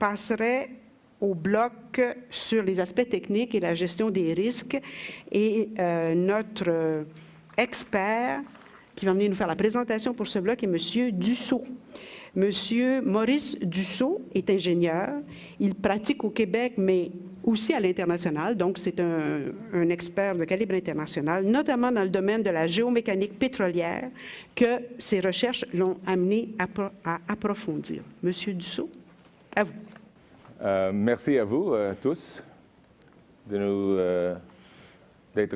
passerai au bloc sur les aspects techniques et la gestion des risques. Et notre expert qui va venir nous faire la présentation pour ce bloc est M. Dussault. M. Maurice Dussault est ingénieur. Il pratique au Québec, mais aussi à l'international. Donc, c'est un expert de calibre international, notamment dans le domaine de la géomécanique pétrolière, que ses recherches l'ont amené à approfondir. M. Dussault, à vous. Merci à vous tous d'être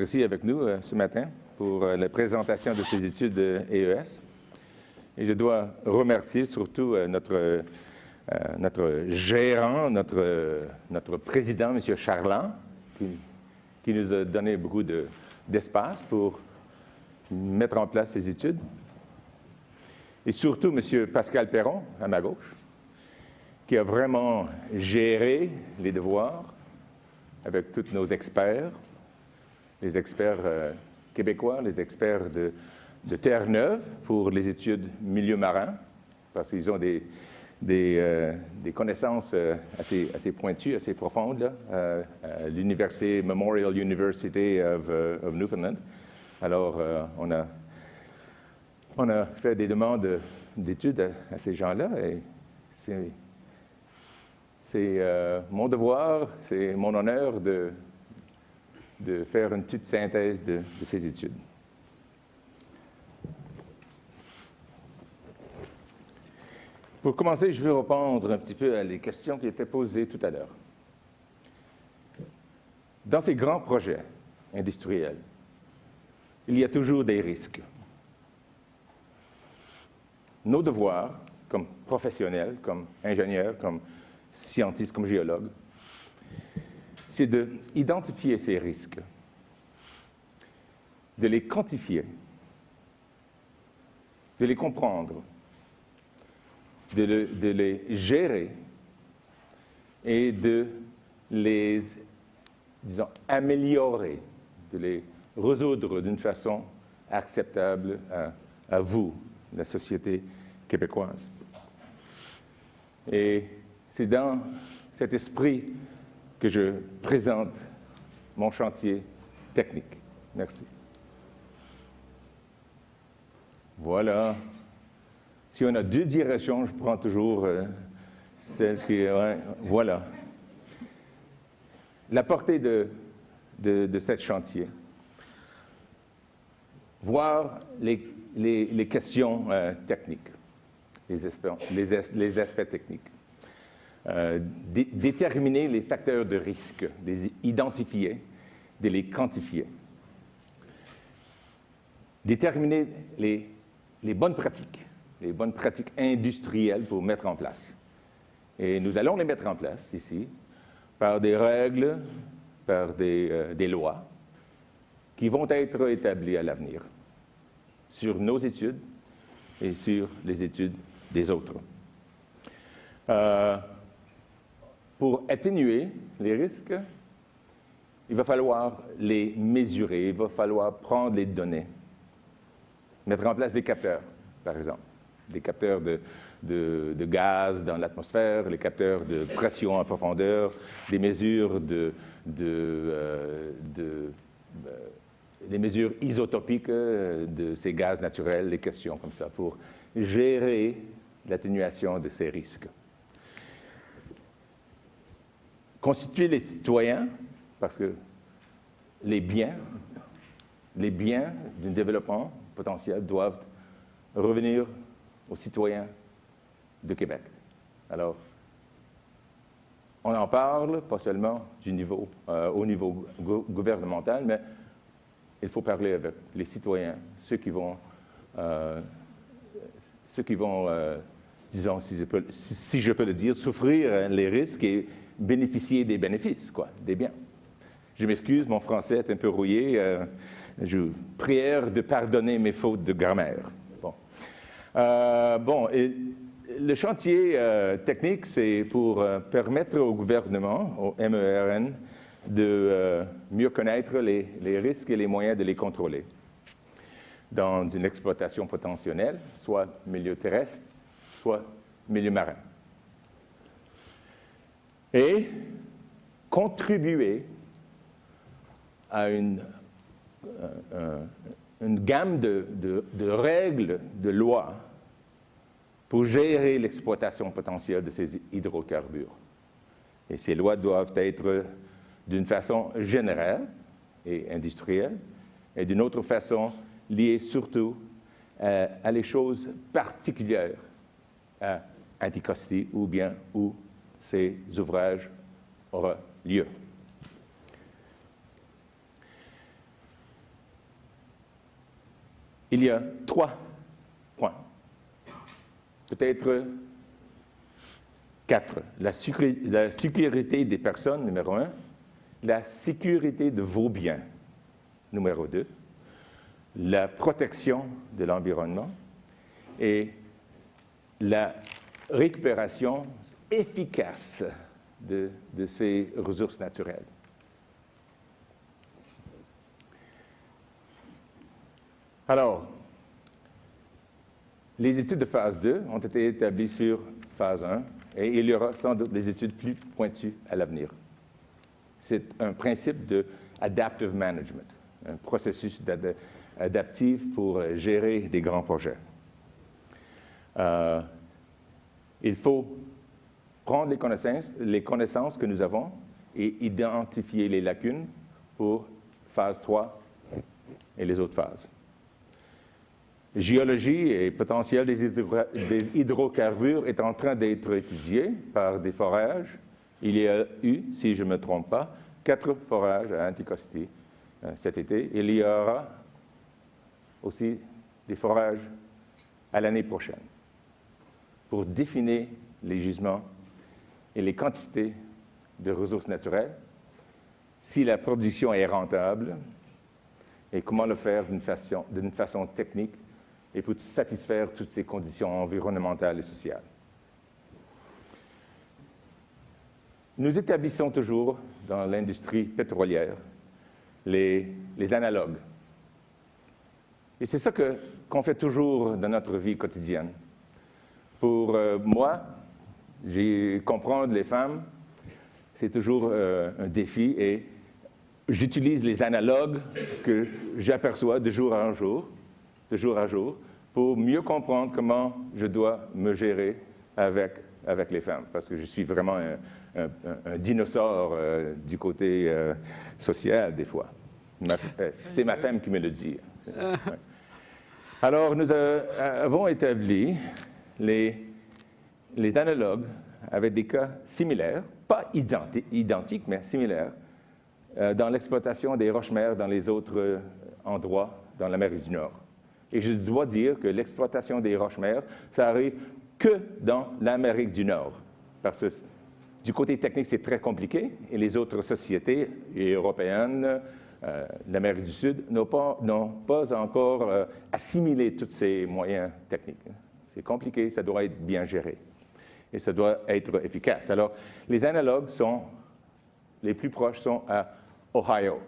ici avec nous ce matin pour la présentation de ces études EES. Et je dois remercier surtout notre gérant, notre président, M. Charland, qui nous a donné beaucoup d'espace pour mettre en place ces études. Et surtout M. Pascal Perron, à ma gauche, qui a vraiment géré les devoirs avec tous nos experts, les experts québécois, les experts de Terre-Neuve pour les études milieu marin, parce qu'ils ont des connaissances assez pointues, assez profondes, là, à l'université Memorial University of Newfoundland. Alors, on a fait des demandes d'études à ces gens-là, et c'est mon devoir, c'est mon honneur de faire une petite synthèse de ces études. Pour commencer, je vais répondre un petit peu à les questions qui étaient posées tout à l'heure. Dans ces grands projets industriels, il y a toujours des risques. Nos devoirs, comme professionnels, comme ingénieurs, comme scientistes, comme géologues, c'est d'identifier ces risques, de les quantifier, de les comprendre, de les gérer et de les, disons, améliorer, de les résoudre d'une façon acceptable à vous, la société québécoise. Et c'est dans cet esprit que je présente mon chantier technique. Merci. Voilà. Si on a deux directions, je prends toujours celle qui est... Ouais, voilà. La portée de ce chantier. Voir les questions techniques, les aspects techniques. Déterminer les facteurs de risque, les identifier, de les quantifier. Déterminer les bonnes pratiques industrielles pour mettre en place. Et nous allons les mettre en place ici par des règles, par des lois qui vont être établies à l'avenir sur nos études et sur les études des autres. Pour atténuer les risques, il va falloir les mesurer, il va falloir prendre les données, mettre en place des capteurs, par exemple. Des capteurs de gaz dans l'atmosphère, les capteurs de pression en profondeur, des mesures des mesures isotopiques de ces gaz naturels, les questions comme ça, pour gérer l'atténuation de ces risques. Constituer les citoyens, parce que les biens d'un développement potentiel doivent revenir aux citoyens de Québec. Alors, on en parle, pas seulement au niveau gouvernemental, mais il faut parler avec les citoyens, ceux qui vont disons, si je peux le dire, souffrir les risques et bénéficier des bénéfices, des biens. Je m'excuse, mon français est un peu rouillé. Je prière de pardonner mes fautes de grammaire. Et le chantier technique, c'est pour permettre au gouvernement, au MERN, de mieux connaître les risques et les moyens de les contrôler dans une exploitation potentielle, soit milieu terrestre, soit milieu marin. et contribuer à une gamme de règles, de lois pour gérer l'exploitation potentielle de ces hydrocarbures. Et ces lois doivent être d'une façon générale et industrielle, et d'une autre façon liées surtout à les choses particulières à Anticosti ou bien où ces ouvrages auront lieu. Il y a 3 points, peut-être 4. La sécurité des personnes, numéro 1. La sécurité de vos biens, numéro 2. La protection de l'environnement et la récupération efficace de ces ressources naturelles. Alors, les études de phase 2 ont été établies sur phase 1 et il y aura sans doute des études plus pointues à l'avenir. C'est un principe de adaptive management, un processus adaptif pour gérer des grands projets. Il faut prendre les connaissances que nous avons et identifier les lacunes pour phase 3 et les autres phases. Géologie et potentiel des hydrocarbures est en train d'être étudié par des forages. Il y a eu, si je ne me trompe pas, 4 forages à Anticosti cet été. Il y aura aussi des forages à l'année prochaine pour définir les gisements et les quantités de ressources naturelles, si la production est rentable et comment le faire d'une façon technique et pour satisfaire toutes ces conditions environnementales et sociales. Nous établissons toujours dans l'industrie pétrolière les analogues. Et c'est ça qu'on fait toujours dans notre vie quotidienne. Pour moi, comprendre les femmes, c'est toujours un défi et j'utilise les analogues que j'aperçois de jour à jour, pour mieux comprendre comment je dois me gérer avec les femmes, parce que je suis vraiment un dinosaure du côté social, des fois. C'est ma femme qui me le dit. Ouais. Alors, nous avons établi les analogues avec des cas similaires, pas identiques, mais similaires, dans l'exploitation des roches-mères dans les autres endroits dans l'Amérique du Nord. Et je dois dire que l'exploitation des roches-mères, ça arrive que dans l'Amérique du Nord, parce que du côté technique, c'est très compliqué, et les autres sociétés européennes, l'Amérique du Sud, n'ont pas encore assimilé tous ces moyens techniques. C'est compliqué, ça doit être bien géré, et ça doit être efficace. Alors, les analogues les plus proches sont à Ohio,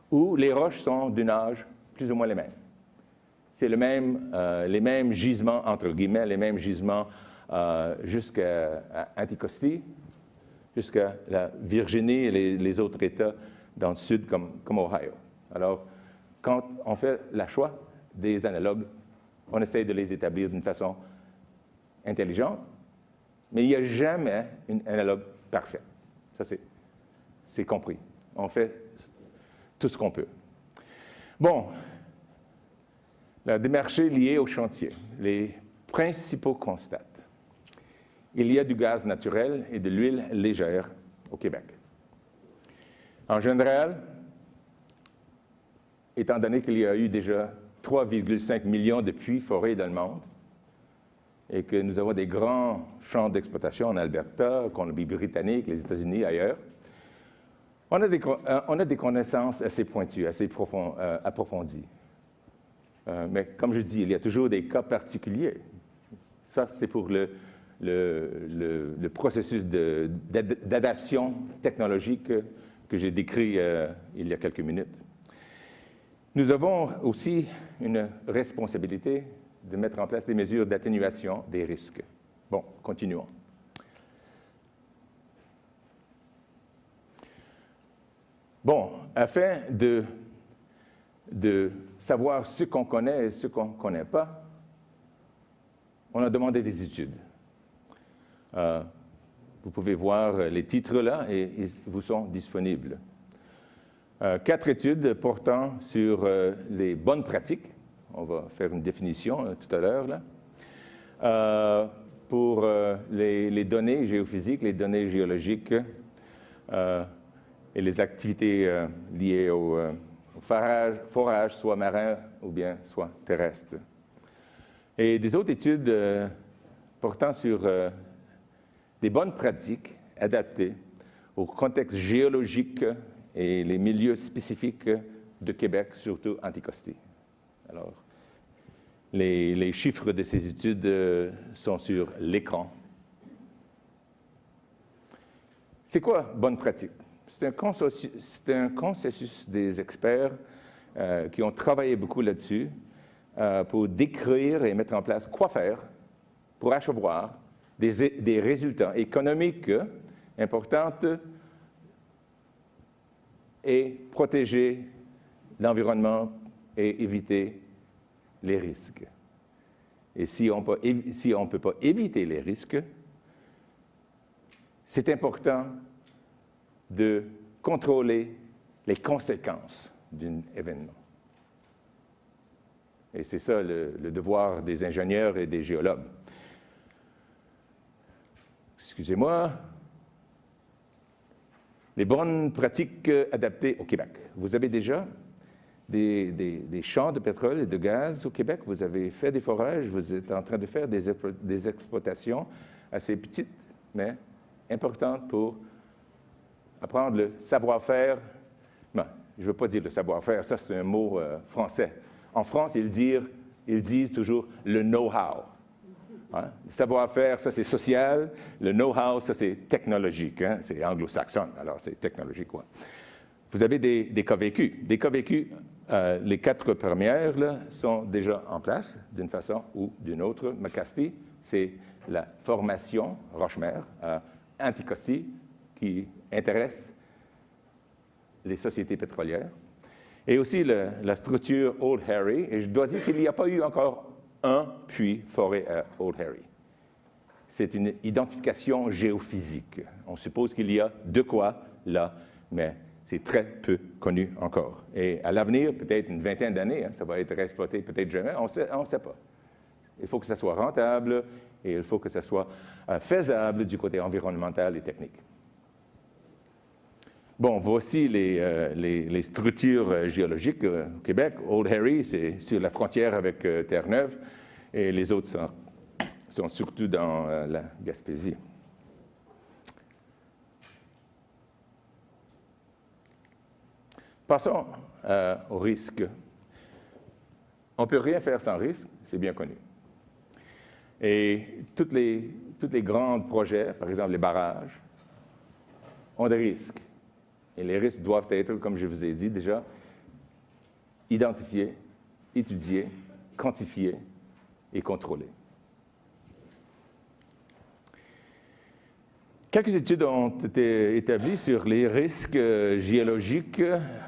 où les roches sont d'un âge plus ou moins les mêmes. C'est les mêmes gisements, entre guillemets, les mêmes gisements jusqu'à Anticosti, jusqu'à la Virginie et les autres États dans le sud comme Ohio. Alors, quand on fait le choix des analogues, on essaie de les établir d'une façon intelligente, mais il n'y a jamais un analogue parfait. Ça, c'est compris. On fait tout ce qu'on peut. Bon, la démarche liée au chantier. Les principaux constats. Il y a du gaz naturel et de l'huile légère au Québec. En général, étant donné qu'il y a eu déjà 3,5 millions de puits forés dans le monde et que nous avons des grands champs d'exploitation en Alberta, Colombie-Britannique, les États-Unis, ailleurs, on a des connaissances assez pointues, assez approfondies. Mais comme je dis, il y a toujours des cas particuliers. Ça, c'est pour le processus d'adaptation technologique que j'ai décrit il y a quelques minutes. Nous avons aussi une responsabilité de mettre en place des mesures d'atténuation des risques. Bon, continuons. Bon, afin de savoir ce qu'on connaît et ce qu'on ne connaît pas, on a demandé des études. Vous pouvez voir les titres là et ils vous sont disponibles. 4 études portant sur les bonnes pratiques. On va faire une définition tout à l'heure là. Pour les données géophysiques, les données géologiques et les activités liées au forage, soit marin ou bien soit terrestre. Et des autres études portant sur des bonnes pratiques adaptées au contexte géologique et les milieux spécifiques de Québec, surtout Anticosti. Alors, les chiffres de ces études sont sur l'écran. C'est quoi bonne pratique? C'est un consensus des experts qui ont travaillé beaucoup là-dessus pour décrire et mettre en place quoi faire pour achevoir des résultats économiques importants et protéger l'environnement et éviter les risques. Et si on ne peut pas éviter les risques, c'est important de contrôler les conséquences d'un événement. Et c'est ça le devoir des ingénieurs et des géologues. Excusez-moi. Les bonnes pratiques adaptées au Québec. Vous avez déjà des champs de pétrole et de gaz au Québec. Vous avez fait des forages, vous êtes en train de faire des exploitations assez petites, mais importantes pour apprendre le savoir-faire. Non, je ne veux pas dire le savoir-faire, ça c'est un mot français. En France, ils disent toujours le know-how. Hein? Le savoir-faire, ça c'est social. Le know-how, ça c'est technologique. Hein? C'est anglo-saxon, alors c'est technologique. Quoi. Vous avez des cas vécus. Des cas vécus, les 4 premières là, sont déjà en place d'une façon ou d'une autre. Macasti, c'est la formation Rochemer à Anticosti qui intéresse les sociétés pétrolières. Et aussi la structure Old Harry. Et je dois dire qu'il n'y a pas eu encore un puits foré à Old Harry. C'est une identification géophysique. On suppose qu'il y a de quoi là, mais c'est très peu connu encore. Et à l'avenir, peut-être une vingtaine d'années, hein, ça va être exploité, peut-être jamais, on ne sait pas. Il faut que ça soit rentable et il faut que ça soit faisable du côté environnemental et technique. Bon, voici les structures géologiques au Québec. Old Harry, c'est sur la frontière avec Terre-Neuve, et les autres sont surtout dans la Gaspésie. Passons au risque. On ne peut rien faire sans risque, c'est bien connu. Et tous les grands projets, par exemple les barrages, ont des risques. Et les risques doivent être, comme je vous ai dit déjà, identifiés, étudiés, quantifiés et contrôlés. Quelques études ont été établies sur les risques géologiques,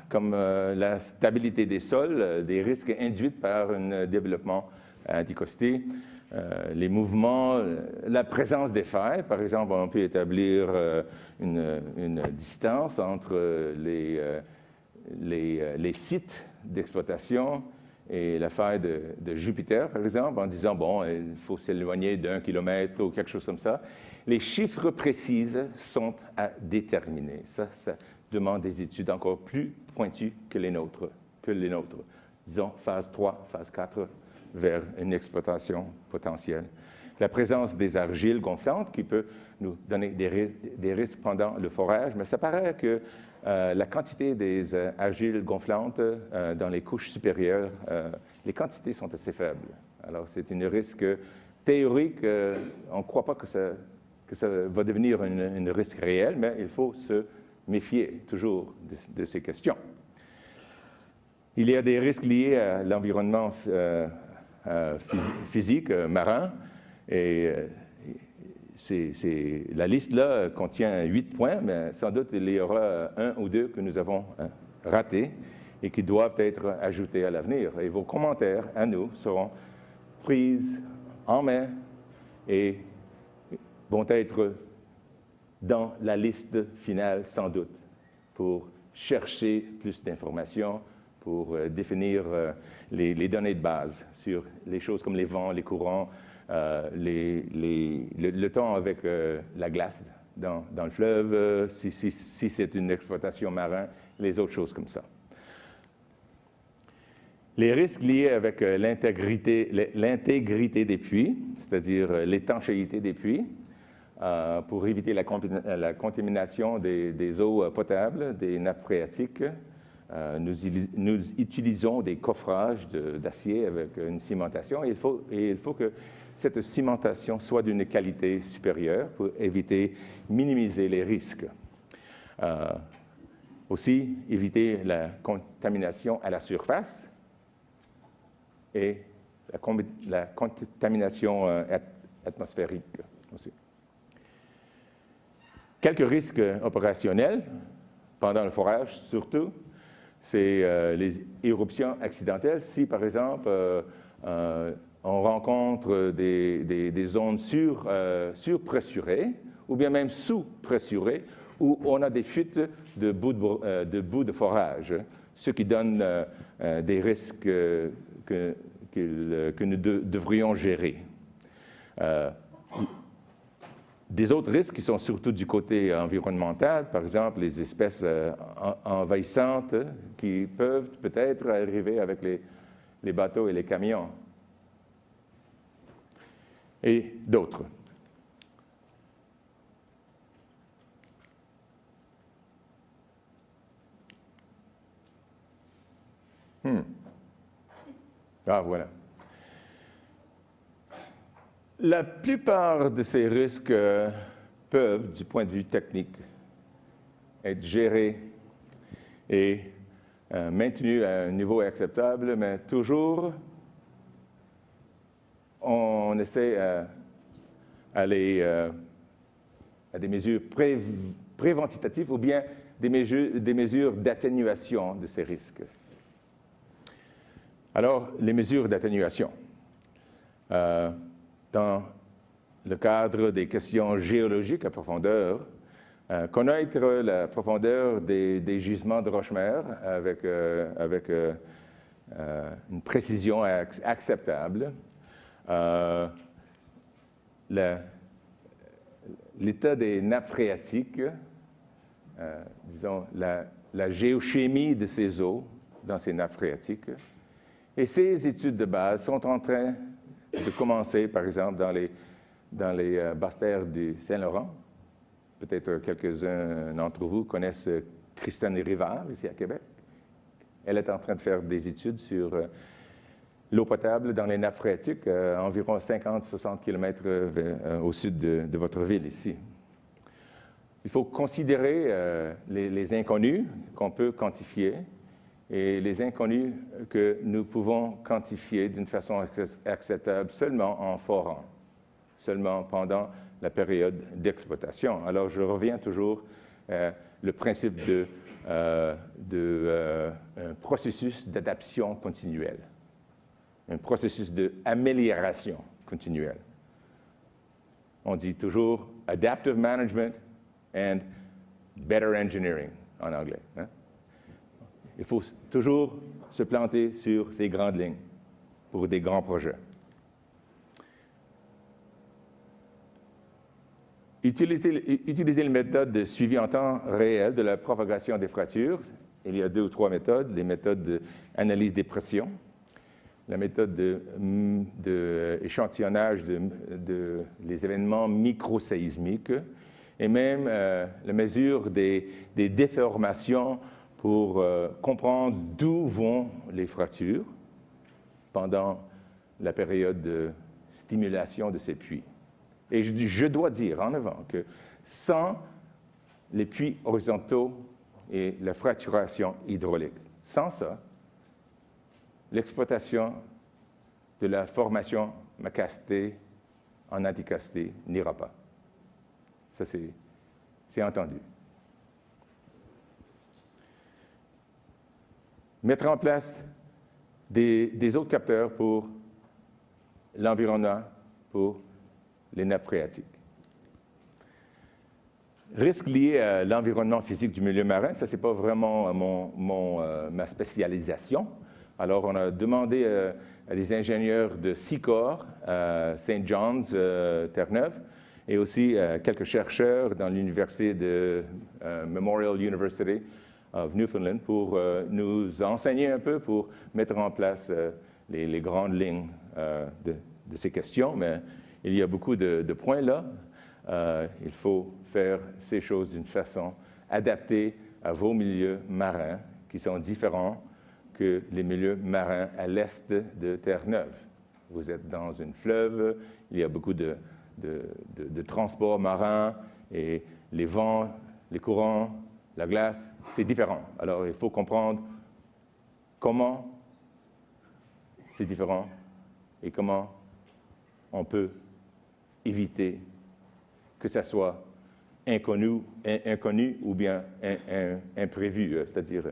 comme la stabilité des sols, des risques induits par un développement anticosti, les mouvements, la présence des failles. Par exemple, on peut établir une distance entre les sites d'exploitation et la faille de Jupiter, par exemple, en disant, bon, il faut s'éloigner d'1 kilomètre ou quelque chose comme ça. Les chiffres précis sont à déterminer. Ça demande des études encore plus pointues que les nôtres. Disons, phase 3, phase 4, vers une exploitation potentielle. La présence des argiles gonflantes qui peut nous donner des risques pendant le forage, mais ça paraît que la quantité des argiles gonflantes dans les couches supérieures, les quantités sont assez faibles. Alors, c'est un risque théorique. On ne croit pas que ça va devenir un risque réel, mais il faut se méfier toujours de ces questions. Il y a des risques liés à l'environnement physique marin, et la liste-là contient 8 points, mais sans doute il y aura un ou deux que nous avons ratés et qui doivent être ajoutés à l'avenir. Et vos commentaires à nous seront pris en main et vont être dans la liste finale, sans doute, pour chercher plus d'informations, pour définir les données de base sur les choses comme les vents, les courants, le temps avec la glace dans le fleuve, si c'est une exploitation marine, les autres choses comme ça. Les risques liés avec l'intégrité des puits, c'est-à-dire l'étanchéité des puits, pour éviter la contamination des eaux potables, des nappes phréatiques. Nous utilisons des coffrages d'acier avec une cimentation et il faut que cette cimentation soit d'une qualité supérieure pour minimiser les risques. Aussi, éviter la contamination à la surface et la contamination atmosphérique aussi. Quelques risques opérationnels pendant le forage, surtout, c'est les éruptions accidentelles. Si, par exemple, on rencontre des zones surpressurées ou bien même sous-pressurées où on a des fuites de bout de forage, ce qui donne des risques que nous devrions gérer. Des autres risques qui sont surtout du côté environnemental, par exemple les espèces envahissantes qui peuvent peut-être arriver avec les bateaux et les camions. Et d'autres. Ah, voilà. La plupart de ces risques peuvent, du point de vue technique, être gérés et maintenus à un niveau acceptable, mais toujours, on essaie d'aller à des mesures préventitives ou bien des mesures d'atténuation de ces risques. Alors, les mesures d'atténuation. Dans le cadre des questions géologiques à profondeur, connaître la profondeur des gisements de roche-mer avec une précision acceptable, l'état des nappes phréatiques, disons la géochimie de ces eaux dans ces nappes phréatiques. Et ces études de base sont en train de commencer, par exemple, dans les basses terres du Saint-Laurent. Peut-être quelques-uns d'entre vous connaissent Christine Rivard, ici à Québec. Elle est en train de faire des études sur l'eau potable dans les nappes phréatiques, environ 50-60 km au sud de votre ville ici. Il faut considérer les inconnus qu'on peut quantifier et les inconnus que nous pouvons quantifier d'une façon acceptable seulement en forant, seulement pendant la période d'exploitation. Alors, je reviens toujours le principe d'un processus d'adaptation continuelle, un processus d'amélioration continuelle. On dit toujours « adaptive management and better engineering » en anglais. Hein? Il faut toujours se planter sur ces grandes lignes pour des grands projets. Utiliser les méthodes de suivi en temps réel de la propagation des fractures. Il y a 2 ou 3 méthodes. Les méthodes d'analyse des pressions, la méthode d'échantillonnage les événements microséismiques et même la mesure des déformations pour comprendre d'où vont les fractures pendant la période de stimulation de ces puits. Et je dois dire en avant que sans les puits horizontaux et la fracturation hydraulique, sans ça, l'exploitation de la formation macastée en anticastée n'ira pas. Ça, c'est entendu. Mettre en place des autres capteurs pour l'environnement, pour les nappes phréatiques. Risques liés à l'environnement physique du milieu marin, ça, ce n'est pas vraiment ma spécialisation. Alors, on a demandé à des ingénieurs de SEACOR, St. John's, Terre-Neuve, et aussi quelques chercheurs dans l'université de Memorial University of Newfoundland pour nous enseigner un peu, pour mettre en place les grandes lignes de ces questions. Mais il y a beaucoup de points là. Il faut faire ces choses d'une façon adaptée à vos milieux marins qui sont différents que les milieux marins à l'est de Terre-Neuve. Vous êtes dans une fleuve, il y a beaucoup de transports marins et les vents, les courants, la glace, c'est différent. Alors, il faut comprendre comment c'est différent et comment on peut éviter que ça soit inconnu ou bien imprévu, c'est-à-dire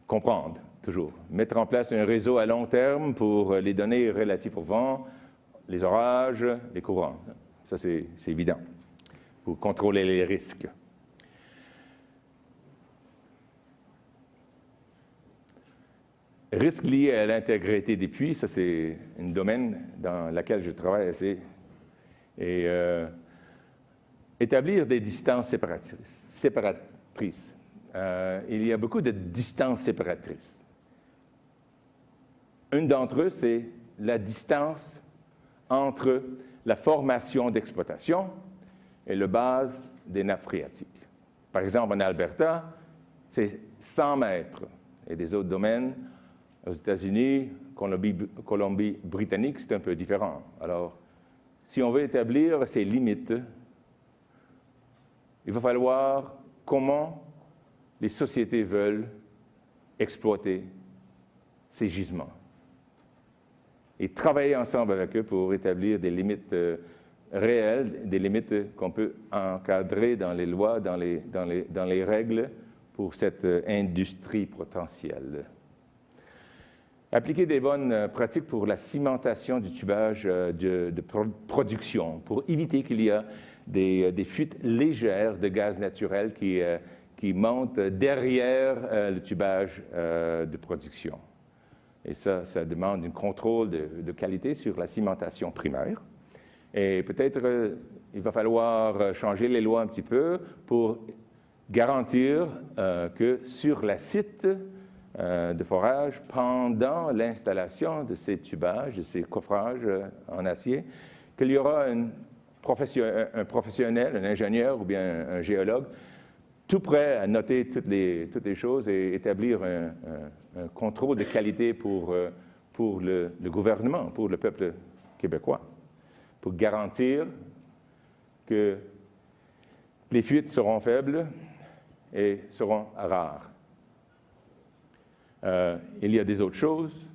comprendre toujours. Mettre en place un réseau à long terme pour les données relatives au vent, les orages, les courants. Ça, c'est évident, pour contrôler les risques. Risques liés à l'intégrité des puits, ça, c'est un domaine dans lequel je travaille assez. Et établir des distances séparatrices. Il y a beaucoup de distances séparatrices. Une d'entre eux, c'est la distance entre la formation d'exploitation et le base des nappes phréatiques. Par exemple, en Alberta, c'est 100 mètres. Et des autres domaines, aux États-Unis, Colombie-Britannique, c'est un peu différent. Alors, si on veut établir ces limites, il va falloir comment les sociétés veulent exploiter ces gisements. Et travailler ensemble avec eux pour établir des limites réelles, des limites qu'on peut encadrer dans les lois, dans les règles pour cette industrie potentielle. Appliquer des bonnes pratiques pour la cimentation du tubage de production, pour éviter qu'il y ait des fuites légères de gaz naturel qui montent derrière le tubage de production. Et ça demande un contrôle de qualité sur la cimentation primaire. Et peut-être il va falloir changer les lois un petit peu pour garantir que sur le site de forage, pendant l'installation de ces tubages, de ces coffrages en acier, qu'il y aura un professionnel, un ingénieur ou bien un géologue, tout prêt à noter toutes les choses et établir un contrôle de qualité pour le gouvernement, pour le peuple québécois, pour garantir que les fuites seront faibles et seront rares. Il y a des autres choses.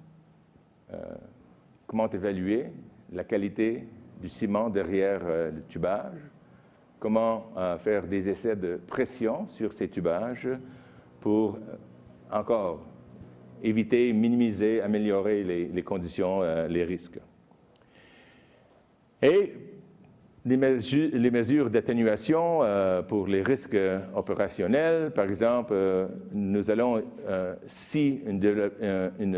Comment évaluer la qualité du ciment derrière le tubage? Comment faire des essais de pression sur ces tubages pour encore éviter, minimiser, améliorer les conditions, les risques. Et les mesures d'atténuation pour les risques opérationnels, par exemple, nous allons, si un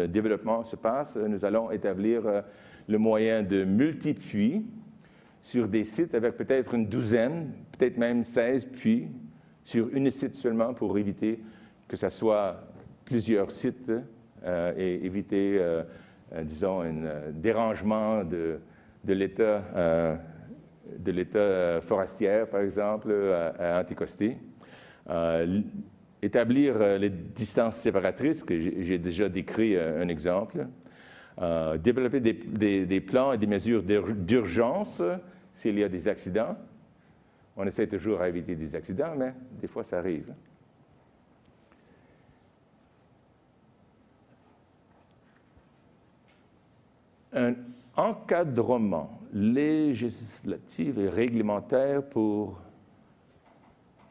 développement se passe, nous allons établir le moyen de multi-puits sur des sites avec peut-être une douzaine, peut-être même 16 puits, sur un site seulement pour éviter que ce soit plusieurs sites et éviter, disons, un dérangement de l'état forestier, par exemple, à Anticosti. Établir les distances séparatrices, que j'ai déjà décrit un exemple. Développer des plans et des mesures d'urgence s'il y a des accidents. On essaie toujours à éviter des accidents, mais des fois, ça arrive. encadrement législatif et réglementaire pour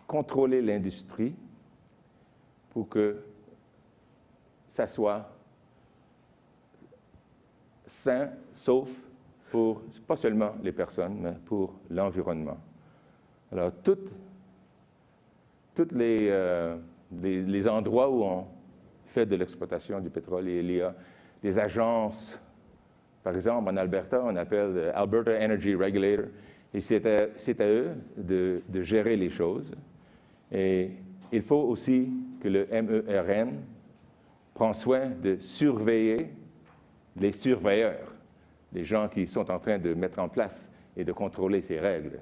contrôler l'industrie, pour que ça soit sain, sauf pour, pas seulement les personnes, mais pour l'environnement. Alors, tous les endroits où on fait de l'exploitation du pétrole, il y a des agences, par exemple, en Alberta, on appelle Alberta Energy Regulator, et c'est à eux de gérer les choses. Et il faut aussi que le MERN prenne soin de surveiller les surveilleurs, les gens qui sont en train de mettre en place et de contrôler ces règles.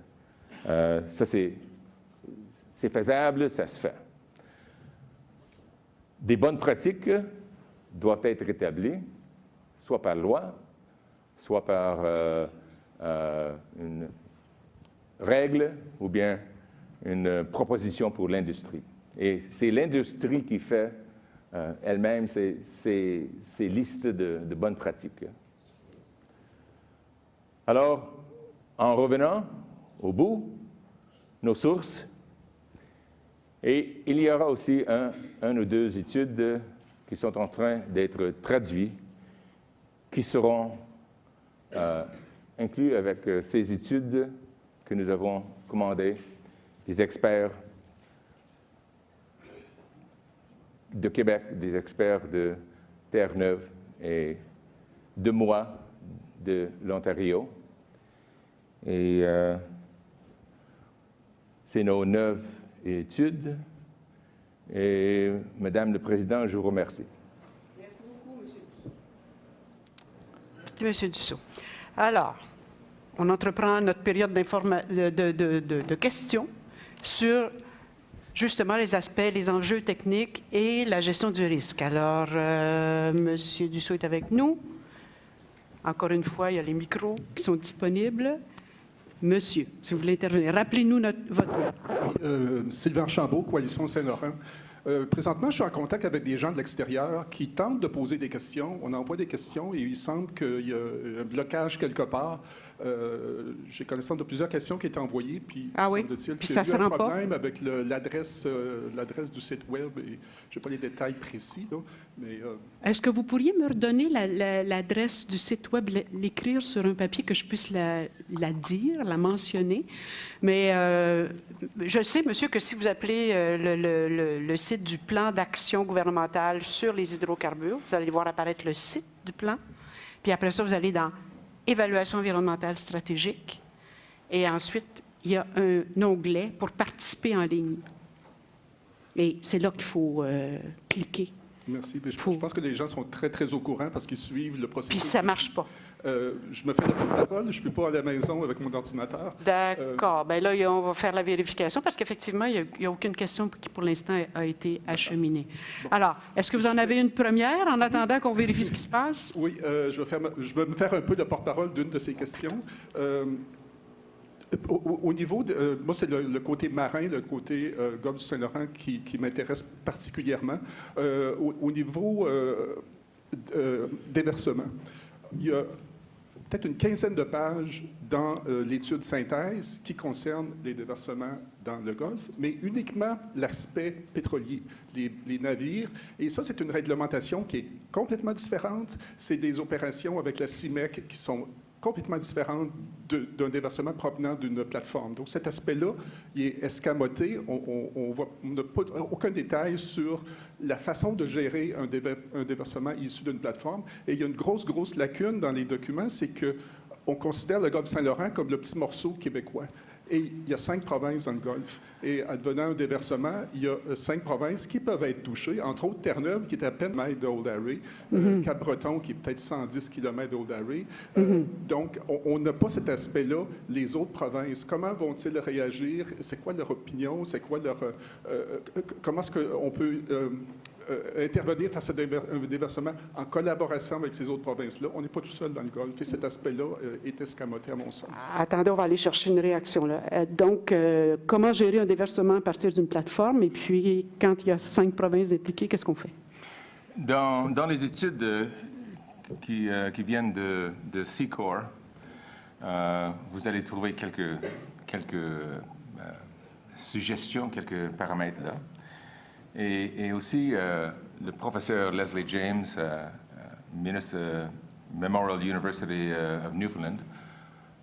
Ça, c'est faisable, ça se fait. Des bonnes pratiques doivent être établies, soit par loi, soit par une règle ou bien une proposition pour l'industrie. Et c'est l'industrie qui fait elle-même ces listes de bonnes pratiques. Alors, en revenant au bout, nos sources, et il y aura aussi un ou deux études qui sont en train d'être traduites, qui seront inclus avec ces études que nous avons commandées des experts de Québec, des experts de Terre-Neuve et de moi, de l'Ontario. Et c'est nos 9 études. Et, Madame le Président, je vous remercie. Merci beaucoup, M. Dussault. Merci, M. Dussault. Alors, on entreprend notre période de questions sur justement les aspects, les enjeux techniques et la gestion du risque. Alors, M. Dussault est avec nous. Encore une fois, il y a les micros qui sont disponibles. Monsieur, si vous voulez intervenir, rappelez-nous votre nom. Sylvain Archambault, Coalition Saint-Laurent. Présentement, je suis en contact avec des gens de l'extérieur qui tentent de poser des questions. On envoie des questions et il semble qu'il y a un blocage quelque part. J'ai connaissance de plusieurs questions qui étaient envoyées, puis semble-t-il qu'il y a eu un problème avec l'adresse du site web. Et je n'ai pas les détails précis, là, mais... Est-ce que vous pourriez me redonner l'adresse du site web, l'écrire sur un papier que je puisse la dire, la mentionner? Mais je sais, monsieur, que si vous appelez le site du plan d'action gouvernemental sur les hydrocarbures, vous allez voir apparaître le site du plan. Puis après ça, vous allez dans évaluation environnementale stratégique. Et ensuite, il y a un onglet pour participer en ligne. Et c'est là qu'il faut cliquer. Merci. Je pense que les gens sont très, très au courant parce qu'ils suivent le processus. Puis ça ne marche pas. Je me fais la porte-parole. Je ne peux pas aller à la maison avec mon ordinateur. D'accord. Bien là, on va faire la vérification parce qu'effectivement, il n'y a aucune question qui, pour l'instant, a été acheminée. Bon. Alors, est-ce que vous en avez une première en attendant qu'on vérifie ce qui se passe? Oui. Je vais me faire un peu de porte-parole d'une de ces questions. Au niveau de... moi, c'est le côté marin, le côté golfe du Saint-Laurent qui m'intéresse particulièrement. Au niveau déversement, il y a peut-être une quinzaine de pages dans l'étude synthèse qui concerne les déversements dans le Golfe, mais uniquement l'aspect pétrolier, les navires. Et ça, c'est une réglementation qui est complètement différente. C'est des opérations avec la CIMEC qui sont complètement différente d'un déversement provenant d'une plateforme. Donc, cet aspect-là, il est escamoté. On n'a pas aucun détail sur la façon de gérer un déversement issu d'une plateforme. Et il y a une grosse lacune dans les documents, c'est qu'on considère le Golfe Saint-Laurent comme le petit morceau québécois. Et il y a 5 provinces dans le Golfe. Et advenant un déversement, il y a 5 provinces qui peuvent être touchées, entre autres Terre-Neuve, qui est à peine mètres de Old Harry, Cap-Breton, qui est peut-être 110 km de Old Harry. Donc, on n'a pas cet aspect-là. Les autres provinces, comment vont-ils réagir? C'est quoi leur opinion? C'est quoi leur... comment est-ce qu'on peut... intervenir face à un déversement en collaboration avec ces autres provinces-là. On n'est pas tout seul dans le Golfe et cet aspect-là est escamoté à mon sens. Attendez, on va aller chercher une réaction. Là. Donc, comment gérer un déversement à partir d'une plateforme? Et puis, quand il y a 5 provinces impliquées, qu'est-ce qu'on fait? Dans les études qui viennent de C-Corps, vous allez trouver quelques suggestions, quelques paramètres là. Et aussi, le professeur Leslie James, ministre Memorial University of Newfoundland,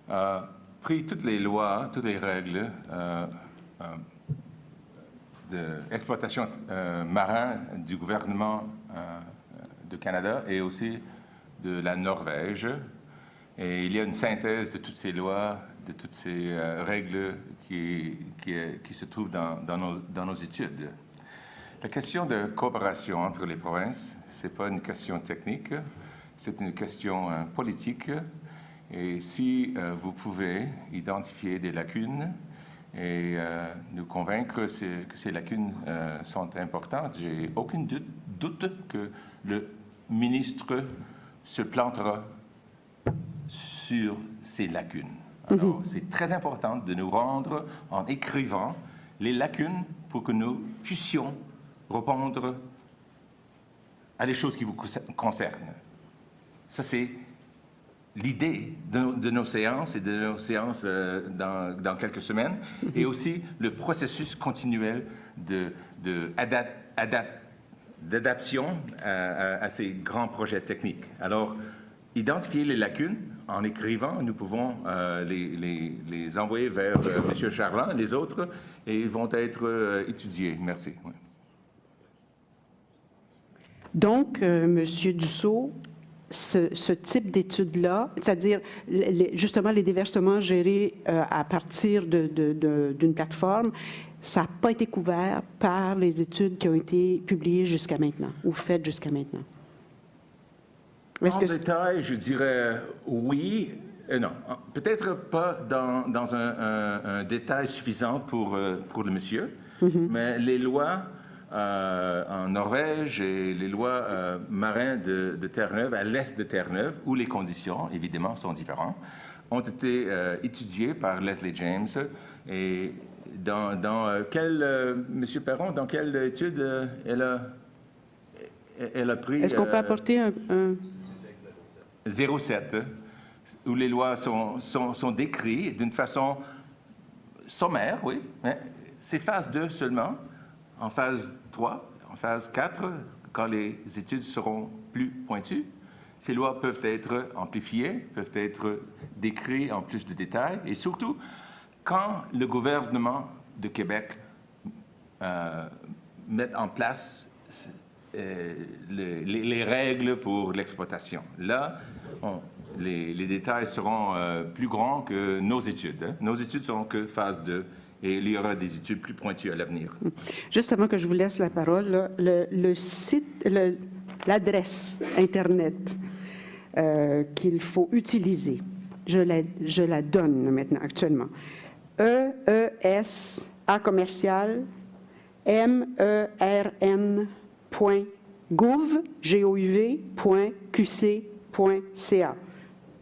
a pris toutes les lois, toutes les règles d'exploitation marin du gouvernement du Canada et aussi de la Norvège. Et il y a une synthèse de toutes ces lois, de toutes ces règles qui se trouvent dans nos études. La question de coopération entre les provinces, ce n'est pas une question technique, c'est une question politique. Et si vous pouvez identifier des lacunes et nous convaincre que ces lacunes sont importantes, j'ai aucun doute que le ministre se plantera sur ces lacunes. Alors, c'est très important de nous rendre en écrivant les lacunes pour que nous puissions répondre à des choses qui vous concernent. Ça, c'est l'idée de nos séances et de nos séances dans quelques semaines, et aussi le processus continuel d'adaptation à ces grands projets techniques. Alors, identifier les lacunes en écrivant, nous pouvons les envoyer vers M. Charland et les autres, et ils vont être étudiés. Merci. Oui. Donc, M. Dussault, ce type d'études-là, c'est-à-dire justement les déversements gérés à partir d'une plateforme, ça n'a pas été couvert par les études qui ont été publiées jusqu'à maintenant ou faites jusqu'à maintenant. En détail, je dirais oui et non. Peut-être pas dans un détail suffisant pour le monsieur, mais les lois en Norvège et les lois marines de Terre-Neuve, à l'est de Terre-Neuve, où les conditions, évidemment, sont différentes, ont été étudiées par Leslie James. Et dans Monsieur Perron, dans quelle étude elle a pris... Est-ce qu'on peut apporter un... 07, où les lois sont décrites d'une façon sommaire, oui. C'est phase 2 seulement. En phase 3, en phase 4, quand les études seront plus pointues, ces lois peuvent être amplifiées, peuvent être décrites en plus de détails, et surtout, quand le gouvernement de Québec met en place les règles pour l'exploitation. Là, les détails seront plus grands que nos études. Hein. Nos études seront que phase 2. Et il y aura des études plus pointues à l'avenir. Juste avant que je vous laisse la parole, là, le site, l'adresse Internet qu'il faut utiliser, je la donne maintenant, actuellement. EES@mern.gouv.qc.ca.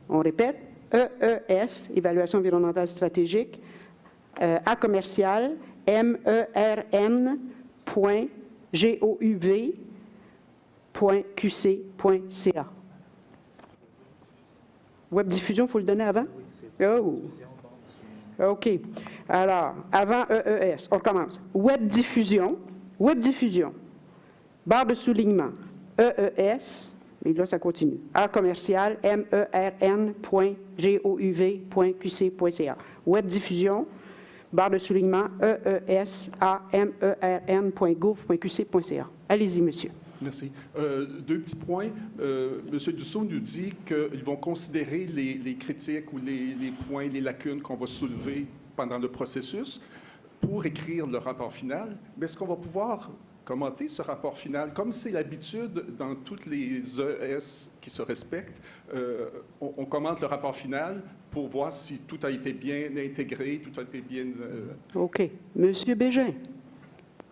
On répète, EES, Évaluation environnementale stratégique, @mern.gouv.qc.ca. Web diffusion, il faut le donner avant? Oh. OK. Alors, avant EES, on recommence. Web diffusion, barre de soulignement, EES, et là, ça continue, mern.gouv.qc.ca. Web diffusion, barre de soulignement, EES@mern.gouv.qc.ca. Allez-y, monsieur. Merci. Deux petits points. M. Dussault nous dit qu'ils vont considérer les critiques ou les points, les lacunes qu'on va soulever pendant le processus pour écrire le rapport final. Mais est-ce qu'on va pouvoir commenter ce rapport final? Comme c'est l'habitude dans toutes les ES qui se respectent, on commente le rapport final pour voir si tout a été bien intégré, tout a été bien... OK. Monsieur Bégin,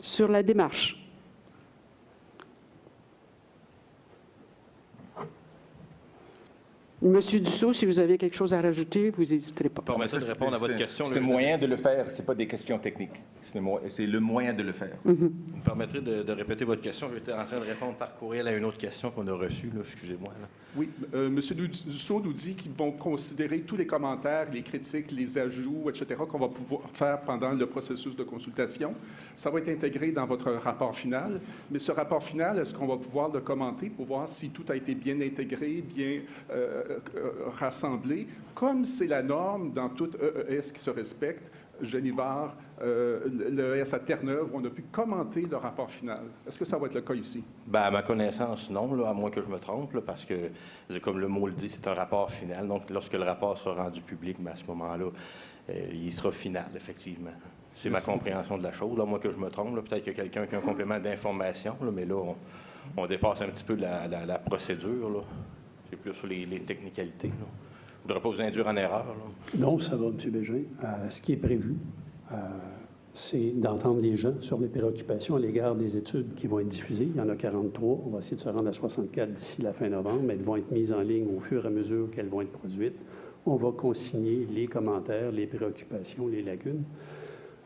sur la démarche. Monsieur Dussault, si vous avez quelque chose à rajouter, vous n'hésiterez pas. Permettez de répondre à votre question. C'est le moyen de le faire, ce n'est pas des questions techniques. C'est le moyen de le faire. Vous me permettrez de répéter votre question. J'étais en train de répondre par courriel à une autre question qu'on a reçue. Excusez-moi. Là. Oui, M. Dussault nous dit qu'ils vont considérer tous les commentaires, les critiques, les ajouts, etc., qu'on va pouvoir faire pendant le processus de consultation. Ça va être intégré dans votre rapport final. Mais ce rapport final, est-ce qu'on va pouvoir le commenter pour voir si tout a été bien intégré, bien rassemblé, comme c'est la norme dans tout EES qui se respecte? Genivard, l'EES à Terre-Neuve, on a pu commenter le rapport final. Est-ce que ça va être le cas ici? Bien, à ma connaissance, non, là, à moins que je me trompe, là, parce que, comme le mot le dit, c'est un rapport final. Donc, lorsque le rapport sera rendu public, à ce moment-là, il sera final, effectivement. C'est ma compréhension de la chose, là, à moins que je me trompe. Peut-être qu'il y a quelqu'un qui a un complément d'information, mais là, on dépasse un petit peu la procédure. Là. C'est plus sur les technicalités. Là. Je ne voudrais pas vous induire en erreur. Là. Non, ça va, M. Bégin. Ce qui est prévu, c'est d'entendre les gens sur les préoccupations à l'égard des études qui vont être diffusées. Il y en a 43. On va essayer de se rendre à 64 d'ici la fin novembre, mais elles vont être mises en ligne au fur et à mesure qu'elles vont être produites. On va consigner les commentaires, les préoccupations, les lacunes.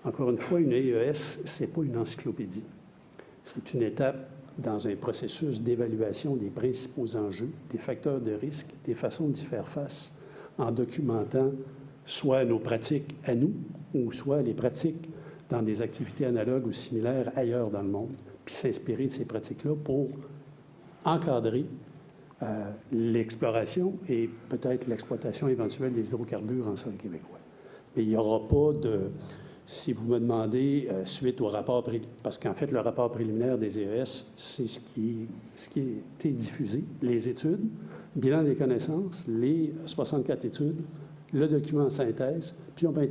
Encore une fois, une EES, ce n'est pas une encyclopédie. C'est une étape dans un processus d'évaluation des principaux enjeux, des facteurs de risque, des façons d'y faire face, en documentant soit nos pratiques à nous, ou soit les pratiques dans des activités analogues ou similaires ailleurs dans le monde, puis s'inspirer de ces pratiques-là pour encadrer l'exploration et peut-être l'exploitation éventuelle des hydrocarbures en sol québécois. Mais il n'y aura pas de... Si vous me demandez, suite au rapport... Parce qu'en fait, le rapport préliminaire des EES, c'est ce qui a été diffusé, les études, bilan des connaissances, les 64 études, le document en synthèse, puis on va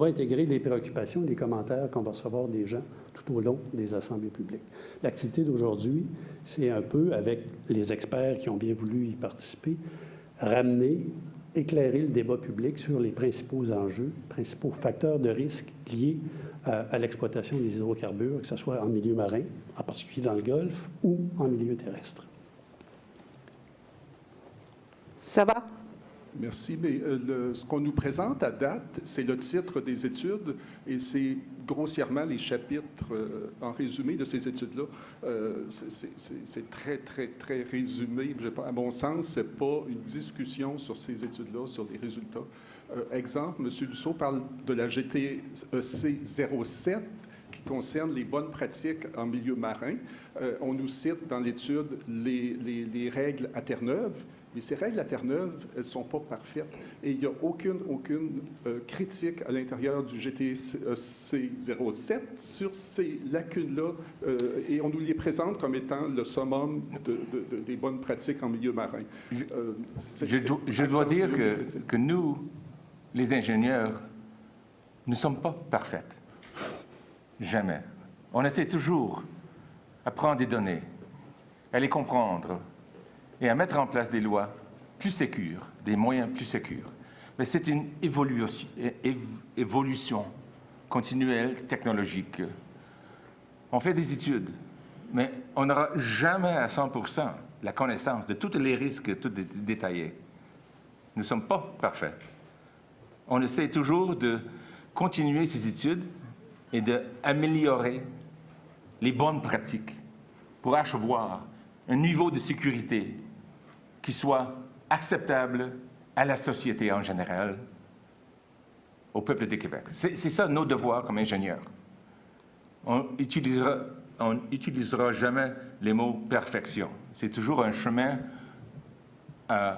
intégrer les préoccupations, les commentaires qu'on va recevoir des gens tout au long des assemblées publiques. L'activité d'aujourd'hui, c'est un peu, avec les experts qui ont bien voulu y participer, éclairer le débat public sur les principaux enjeux, principaux facteurs de risque liés à l'exploitation des hydrocarbures, que ce soit en milieu marin, en particulier dans le Golfe, ou en milieu terrestre. Ça va? Merci, mais ce qu'on nous présente à date, c'est le titre des études et c'est grossièrement les chapitres en résumé de ces études-là. C'est très, très, très résumé. À mon sens, ce n'est pas une discussion sur ces études-là, sur les résultats. Exemple, M. Dussault parle de la GTEC 07 qui concerne les bonnes pratiques en milieu marin. On nous cite dans l'étude les règles à Terre-Neuve. Mais ces règles à Terre-Neuve, elles ne sont pas parfaites. Et il n'y a aucune critique à l'intérieur du GTEC 07 sur ces lacunes-là. Et on nous les présente comme étant le summum des bonnes pratiques en milieu marin. Je dois dire que nous, les ingénieurs, ne sommes pas parfaits. Jamais. On essaie toujours à prendre des données, à les comprendre, et à mettre en place des lois plus sécures, des moyens plus sécures. Mais c'est une évolution continuelle, technologique. On fait des études, mais on n'aura jamais à 100% la connaissance de tous les risques, tout détaillés. Nous ne sommes pas parfaits. On essaie toujours de continuer ces études et d'améliorer les bonnes pratiques pour achevoir un niveau de sécurité qui soit acceptable à la société en général, au peuple du Québec. C'est ça nos devoirs comme ingénieurs. On n'utilisera jamais les mots « perfection ». C'est toujours un chemin à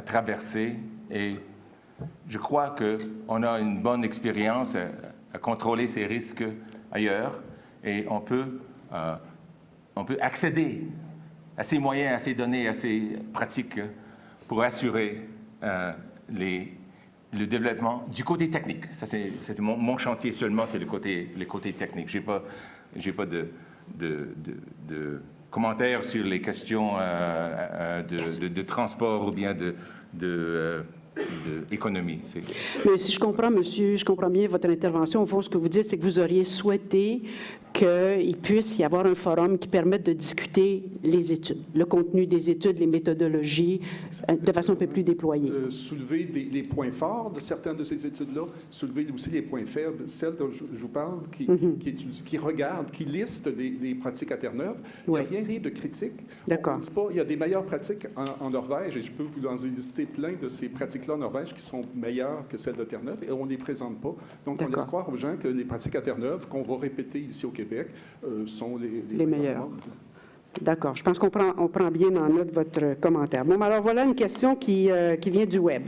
traverser et je crois qu'on a une bonne expérience à contrôler ces risques ailleurs et on peut accéder à ces moyens, à ces données, à ces pratiques pour assurer le développement du côté technique. Ça, c'est mon chantier seulement, c'est le côté technique. J'ai pas de commentaires sur les questions de transport ou bien de d'économie. Mais si je comprends, monsieur, je comprends bien votre intervention. Au fond, ce que vous dites, c'est que vous auriez souhaité qu'il puisse y avoir un forum qui permette de discuter les études, le contenu des études, les méthodologies, de façon un peu plus déployée. Soulever les points forts de certaines de ces études-là, soulever aussi les points faibles, celles dont je vous parle, qui regardent, qui listent les pratiques à Terre-Neuve. Il n'y a rien de critique. D'accord. On ne dit pas, il y a des meilleures pratiques en Norvège, et je peux vous en lister plein de ces pratiques-là en Norvège qui sont meilleures que celles de Terre-Neuve, et on ne les présente pas. Donc, on laisse croire aux gens que les pratiques à Terre-Neuve, qu'on va répéter ici au Québec, sont les meilleures. D'accord. Je pense qu'on prend bien en note votre commentaire. Bon, alors voilà une question qui vient du Web.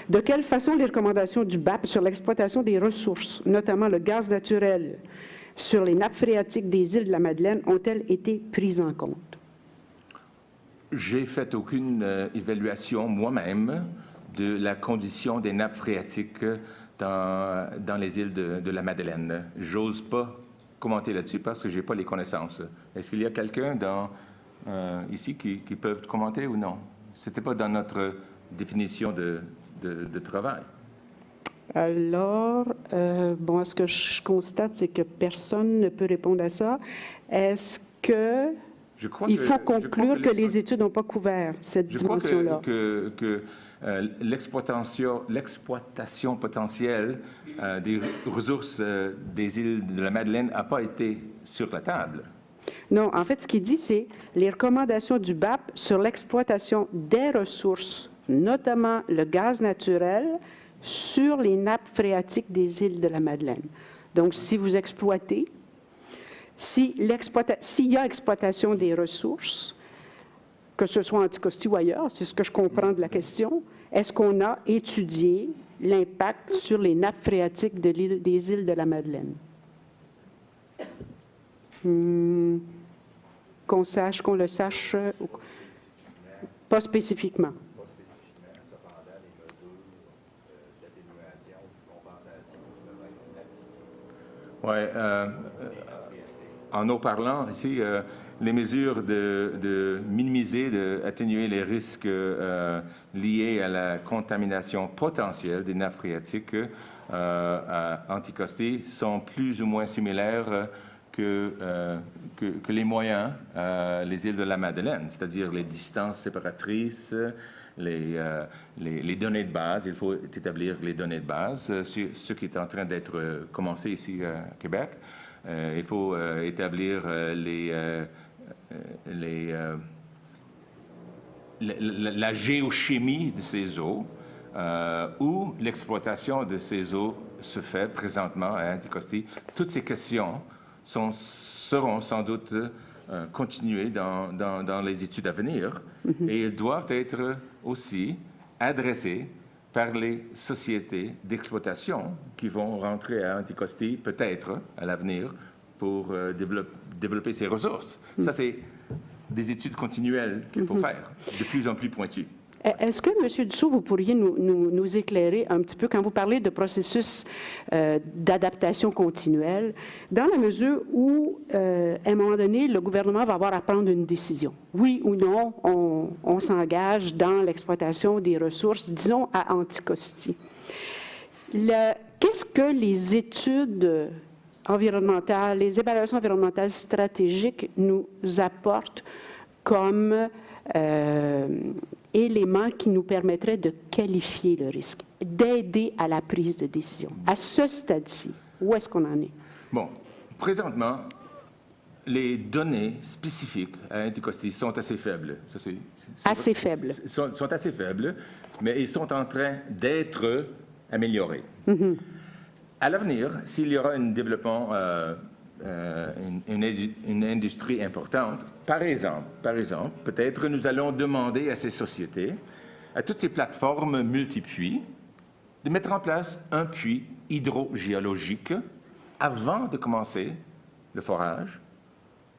De quelle façon les recommandations du BAP sur l'exploitation des ressources, notamment le gaz naturel, sur les nappes phréatiques des îles de la Madeleine, ont-elles été prises en compte? J'ai fait aucune évaluation moi-même de la condition des nappes phréatiques dans les îles de la Madeleine. J'ose pas commenter là-dessus parce que je n'ai pas les connaissances. Est-ce qu'il y a quelqu'un ici qui peut commenter ou non? Ce n'était pas dans notre définition de travail. Alors, bon, ce que je constate, c'est que personne ne peut répondre à ça. Est-ce que il faut conclure que les études n'ont pas couvert cette dimension-là? Je crois que l'exploitation potentielle des ressources des îles de la Madeleine n'a pas été sur la table. Non, en fait, ce qu'il dit, c'est les recommandations du BAP sur l'exploitation des ressources, notamment le gaz naturel, sur les nappes phréatiques des îles de la Madeleine. Donc, si vous exploitez, s'il y a exploitation des ressources, que ce soit en Anticosti ou ailleurs, c'est ce que je comprends de la question, est-ce qu'on a étudié l'impact sur les nappes phréatiques des îles de la Madeleine? Qu'on le sache, pas spécifiquement. Cependant, les mesures d'atténuation, de compensation peuvent être faites. Oui. En eau parlant, ici, les mesures de minimiser, d'atténuer les risques liés à la contamination potentielle des nappes phréatiques à Anticosti sont plus ou moins similaires que les moyens, les îles de la Madeleine, c'est-à-dire les distances séparatrices, les données de base. Il faut établir les données de base, ce qui est en train d'être commencé ici à Québec. Il faut établir la géochimie de ces eaux, où l'exploitation de ces eaux se fait présentement à Anticosti. Toutes ces questions seront sans doute continuées dans les études à venir et elles doivent être aussi adressées par les sociétés d'exploitation qui vont rentrer à Anticosti peut-être à l'avenir pour développer ces ressources. Ça, c'est des études continuelles qu'il faut faire, de plus en plus pointues. Est-ce que, M. Dussault, vous pourriez nous éclairer un petit peu quand vous parlez de processus d'adaptation continuelle, dans la mesure où, à un moment donné, le gouvernement va avoir à prendre une décision. Oui ou non, on s'engage dans l'exploitation des ressources, disons, à Anticosti. Qu'est-ce que les études environnementales, les évaluations environnementales stratégiques nous apportent comme éléments qui nous permettraient de qualifier le risque, d'aider à la prise de décision? À ce stade-ci, où est-ce qu'on en est? Bon, présentement, les données spécifiques à Anticosti sont assez faibles. Assez faibles. Sont assez faibles, mais ils sont en train d'être améliorés. À l'avenir, s'il y aura un développement, une industrie importante, par exemple, peut-être nous allons demander à ces sociétés, à toutes ces plateformes multipuits, de mettre en place un puits hydrogéologique avant de commencer le forage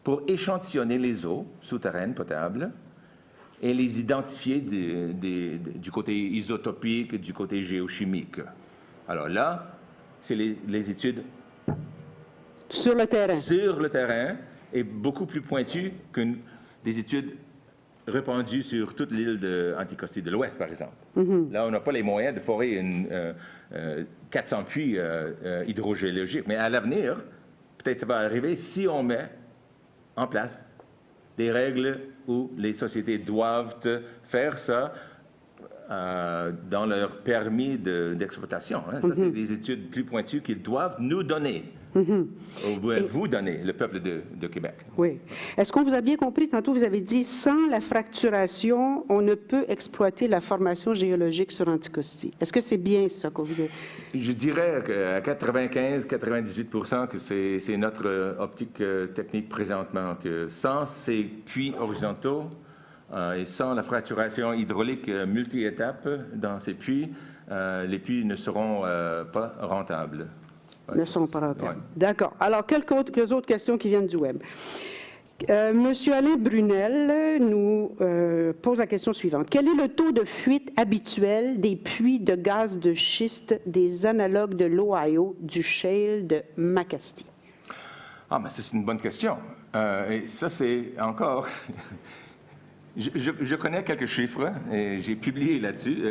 pour échantillonner les eaux souterraines potables et les identifier du côté isotopique et du côté géochimique. Alors là, c'est les études sur le terrain. Sur le terrain est beaucoup plus pointues que des études répandu sur toute l'île d'Anticosti de l'Ouest, par exemple. Là, on n'a pas les moyens de forer 400 puits hydrogéologiques. Mais à l'avenir, peut-être ça va arriver si on met en place des règles où les sociétés doivent faire ça dans leur permis d'exploitation. Hein. Ça, c'est des études plus pointues qu'ils doivent nous donner, ou vous donner, le peuple de Québec. Oui. Est-ce qu'on vous a bien compris? Tantôt, vous avez dit, sans la fracturation, on ne peut exploiter la formation géologique sur Anticosti. Est-ce que c'est bien ça que vous avez... Je dirais qu'à 95-98 que c'est notre optique technique présentement, que sans ces puits horizontaux et sans la fracturation hydraulique multi-étapes dans ces puits, les puits ne seront pas rentables. Ouais. Ne sont pas rentables. Ouais. D'accord. Alors, quelques autres questions qui viennent du Web. Monsieur Alain Brunel nous pose la question suivante. Quel est le taux de fuite habituel des puits de gaz de schiste des analogues de l'Ohio du shale de McCasty? Ah, mais c'est une bonne question. Et ça, c'est encore... Je connais quelques chiffres et j'ai publié là-dessus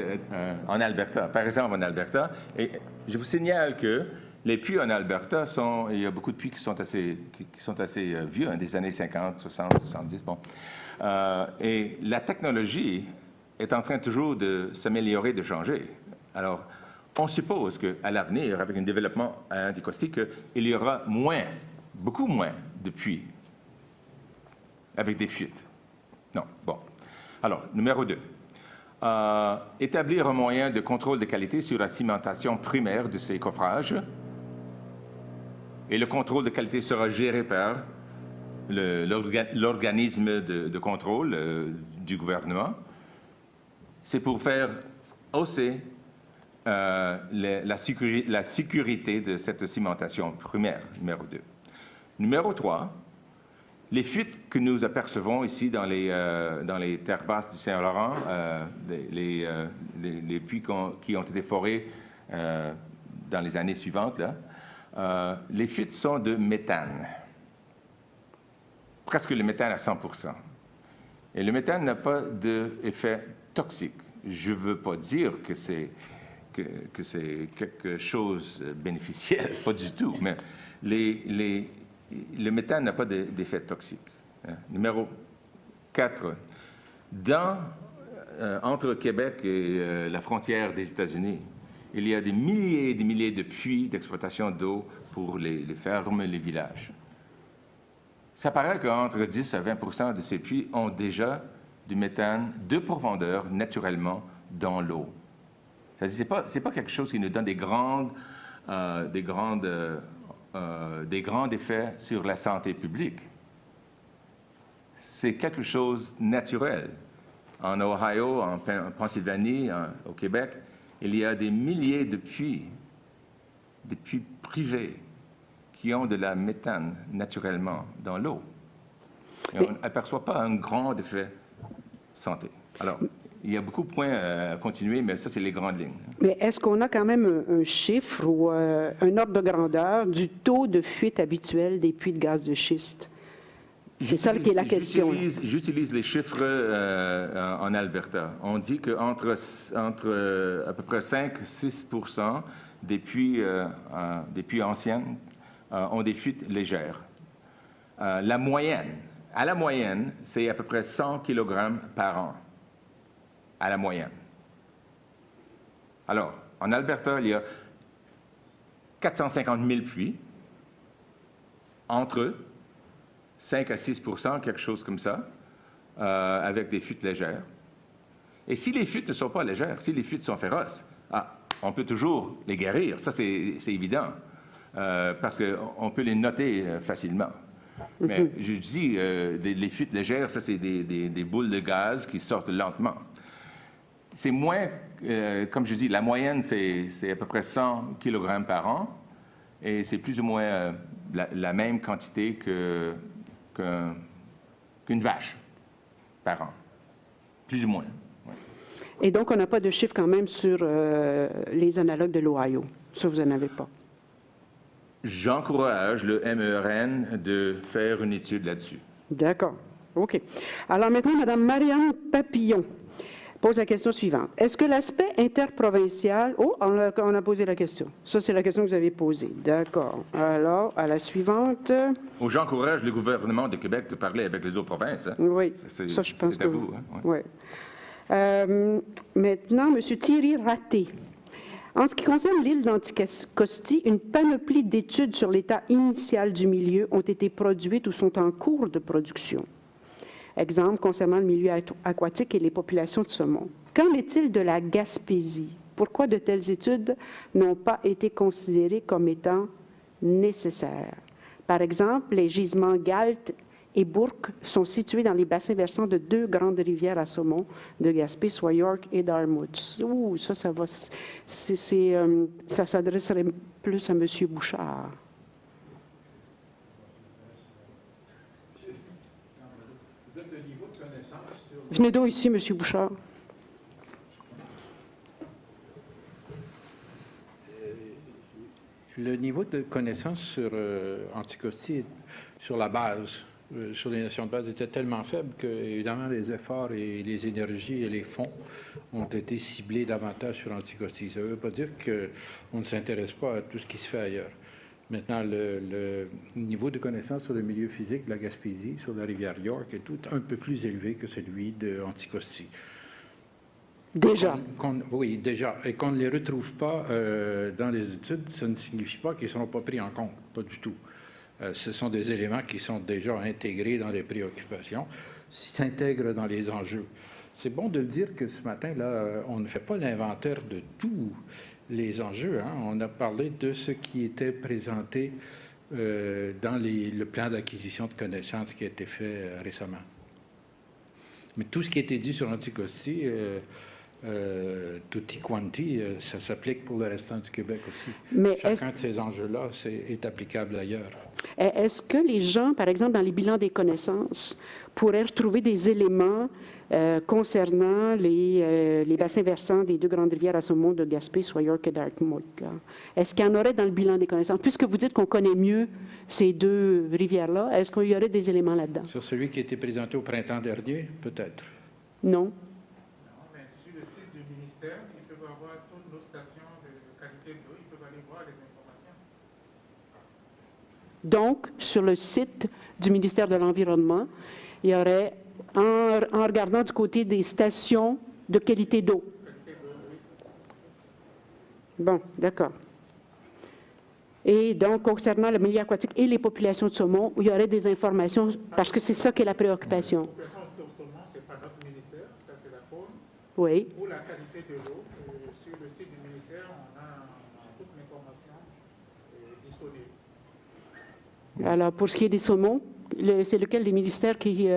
en Alberta, par exemple en Alberta. Et je vous signale que les puits en Alberta il y a beaucoup de puits qui sont assez vieux, hein, des années 50, 60, 70. Bon. Et la technologie est en train toujours de s'améliorer, de changer. Alors, on suppose qu'à l'avenir, avec un développement à Anticosti, qu'il y aura beaucoup moins de puits avec des fuites. Non. Bon. Alors, numéro 2. Établir un moyen de contrôle de qualité sur la cimentation primaire de ces coffrages. Et le contrôle de qualité sera géré par l'organisme de contrôle du gouvernement. C'est pour faire hausser la sécurité de cette cimentation primaire, numéro 2. Numéro 3. Les fuites que nous apercevons ici dans les terres basses du Saint-Laurent, les puits qui ont été forés dans les années suivantes, là, les fuites sont de méthane. Presque le méthane à 100%. Et le méthane n'a pas d'effet toxique. Je ne veux pas dire que c'est quelque chose de bénéficiel, pas du tout, mais le méthane n'a pas d'effet toxique. Numéro 4. Entre Québec et la frontière des États-Unis, il y a des milliers et des milliers de puits d'exploitation d'eau pour les fermes, les villages. Ça paraît qu'entre 10 à 20 de ces puits ont déjà du méthane de profondeur naturellement dans l'eau. C'est pas quelque chose qui nous donne des grands effets sur la santé publique. C'est quelque chose de naturel. En Ohio, en Pennsylvanie, au Québec, il y a des milliers de puits privés qui ont de la méthane naturellement dans l'eau. Et on n'aperçoit pas un grand effet santé. Alors, il y a beaucoup de points à continuer, mais ça, c'est les grandes lignes. Mais est-ce qu'on a quand même un chiffre ou un ordre de grandeur du taux de fuite habituel des puits de gaz de schiste? C'est ça qui est la question. J'utilise les chiffres en Alberta. On dit qu'entre à peu près 5-6 des puits anciens ont des fuites légères. À la moyenne, c'est à peu près 100 kg par an. À la moyenne. Alors, en Alberta, il y a 450 000 puits, entre 5 à 6 quelque chose comme ça, avec des fuites légères. Et si les fuites ne sont pas légères, si les fuites sont féroces, on peut toujours les guérir, ça c'est évident, parce qu'on peut les noter facilement. Mais je dis, les fuites légères, ça c'est des boules de gaz qui sortent lentement. C'est moins, comme je dis, la moyenne, c'est à peu près 100 kg par an, et c'est plus ou moins la même quantité qu'une vache par an. Plus ou moins. Ouais. Et donc, on n'a pas de chiffre quand même sur les analogues de l'Ohio. Ça, vous n'en avez pas. J'encourage le MERN de faire une étude là-dessus. D'accord. OK. Alors maintenant, Mme Marianne Papillon pose la question suivante. Est-ce que l'aspect interprovincial... Oh, on a posé la question. Ça, c'est la question que vous avez posée. D'accord. Alors, à la suivante... J'encourage le gouvernement de Québec de parler avec les autres provinces. Hein. Oui, C'est- ça, je pense c'est que... à vous. Hein. Ouais. Ouais. Maintenant, M. Thierry Raté. En ce qui concerne l'île d'Anticosti, une panoplie d'études sur l'état initial du milieu ont été produites ou sont en cours de production. Exemple concernant le milieu aquatique et les populations de saumon. Qu'en est-il de la Gaspésie? Pourquoi de telles études n'ont pas été considérées comme étant nécessaires? Par exemple, les gisements Galt et Bourque sont situés dans les bassins versants de 2 grandes rivières à saumon de Gaspé, soit York et Dartmouth. Ouh, ça va. Ça s'adresserait plus à M. Bouchard. Venez donc ici, M. Bouchard. Le niveau de connaissance sur Anticosti, sur la base, sur les nations de base, était tellement faible que, évidemment, les efforts et les énergies et les fonds ont été ciblés davantage sur Anticosti. Ça ne veut pas dire qu'on ne s'intéresse pas à tout ce qui se fait ailleurs. Maintenant, le niveau de connaissance sur le milieu physique de la Gaspésie, sur la rivière York, est tout un peu plus élevé que celui de Anticosti. Déjà. Oui, déjà. Et qu'on ne les retrouve pas dans les études, ça ne signifie pas qu'ils ne seront pas pris en compte, pas du tout. Ce sont des éléments qui sont déjà intégrés dans les préoccupations, s'intègrent dans les enjeux. C'est bon de le dire que ce matin, là, on ne fait pas l'inventaire de tous les enjeux. Hein. On a parlé de ce qui était présenté dans le plan d'acquisition de connaissances qui a été fait récemment. Mais tout ce qui a été dit sur Anticosti, tutti quanti, ça s'applique pour le restant du Québec aussi. Mais chacun de ces enjeux-là est applicable ailleurs. Est-ce que les gens, par exemple, dans les bilans des connaissances, pourraient retrouver des éléments concernant les bassins versants des 2 grandes rivières à saumon de Gaspé, soit York et Dartmouth? Est-ce qu'il y en aurait dans le bilan des connaissances? Puisque vous dites qu'on connaît mieux ces 2 rivières-là, est-ce qu'il y aurait des éléments là-dedans? Sur celui qui a été présenté au printemps dernier, peut-être. Non. Non, mais sur le site du ministère, ils peuvent avoir toutes nos stations de qualité d'eau, ils peuvent aller voir les informations. Donc, sur le site du ministère de l'Environnement, il y aurait, en regardant du côté des stations de qualité d'eau. Bon, d'accord. Et donc, concernant le milieu aquatique et les populations de saumon, où il y aurait des informations, parce que c'est ça qui est la préoccupation. La population de saumon, ce n'est pas notre ministère, ça c'est la faune. Oui. Pour la qualité de l'eau, sur le site du ministère, on a toute l'information disponible. Alors, pour ce qui est des saumons, c'est lequel des ministères qui...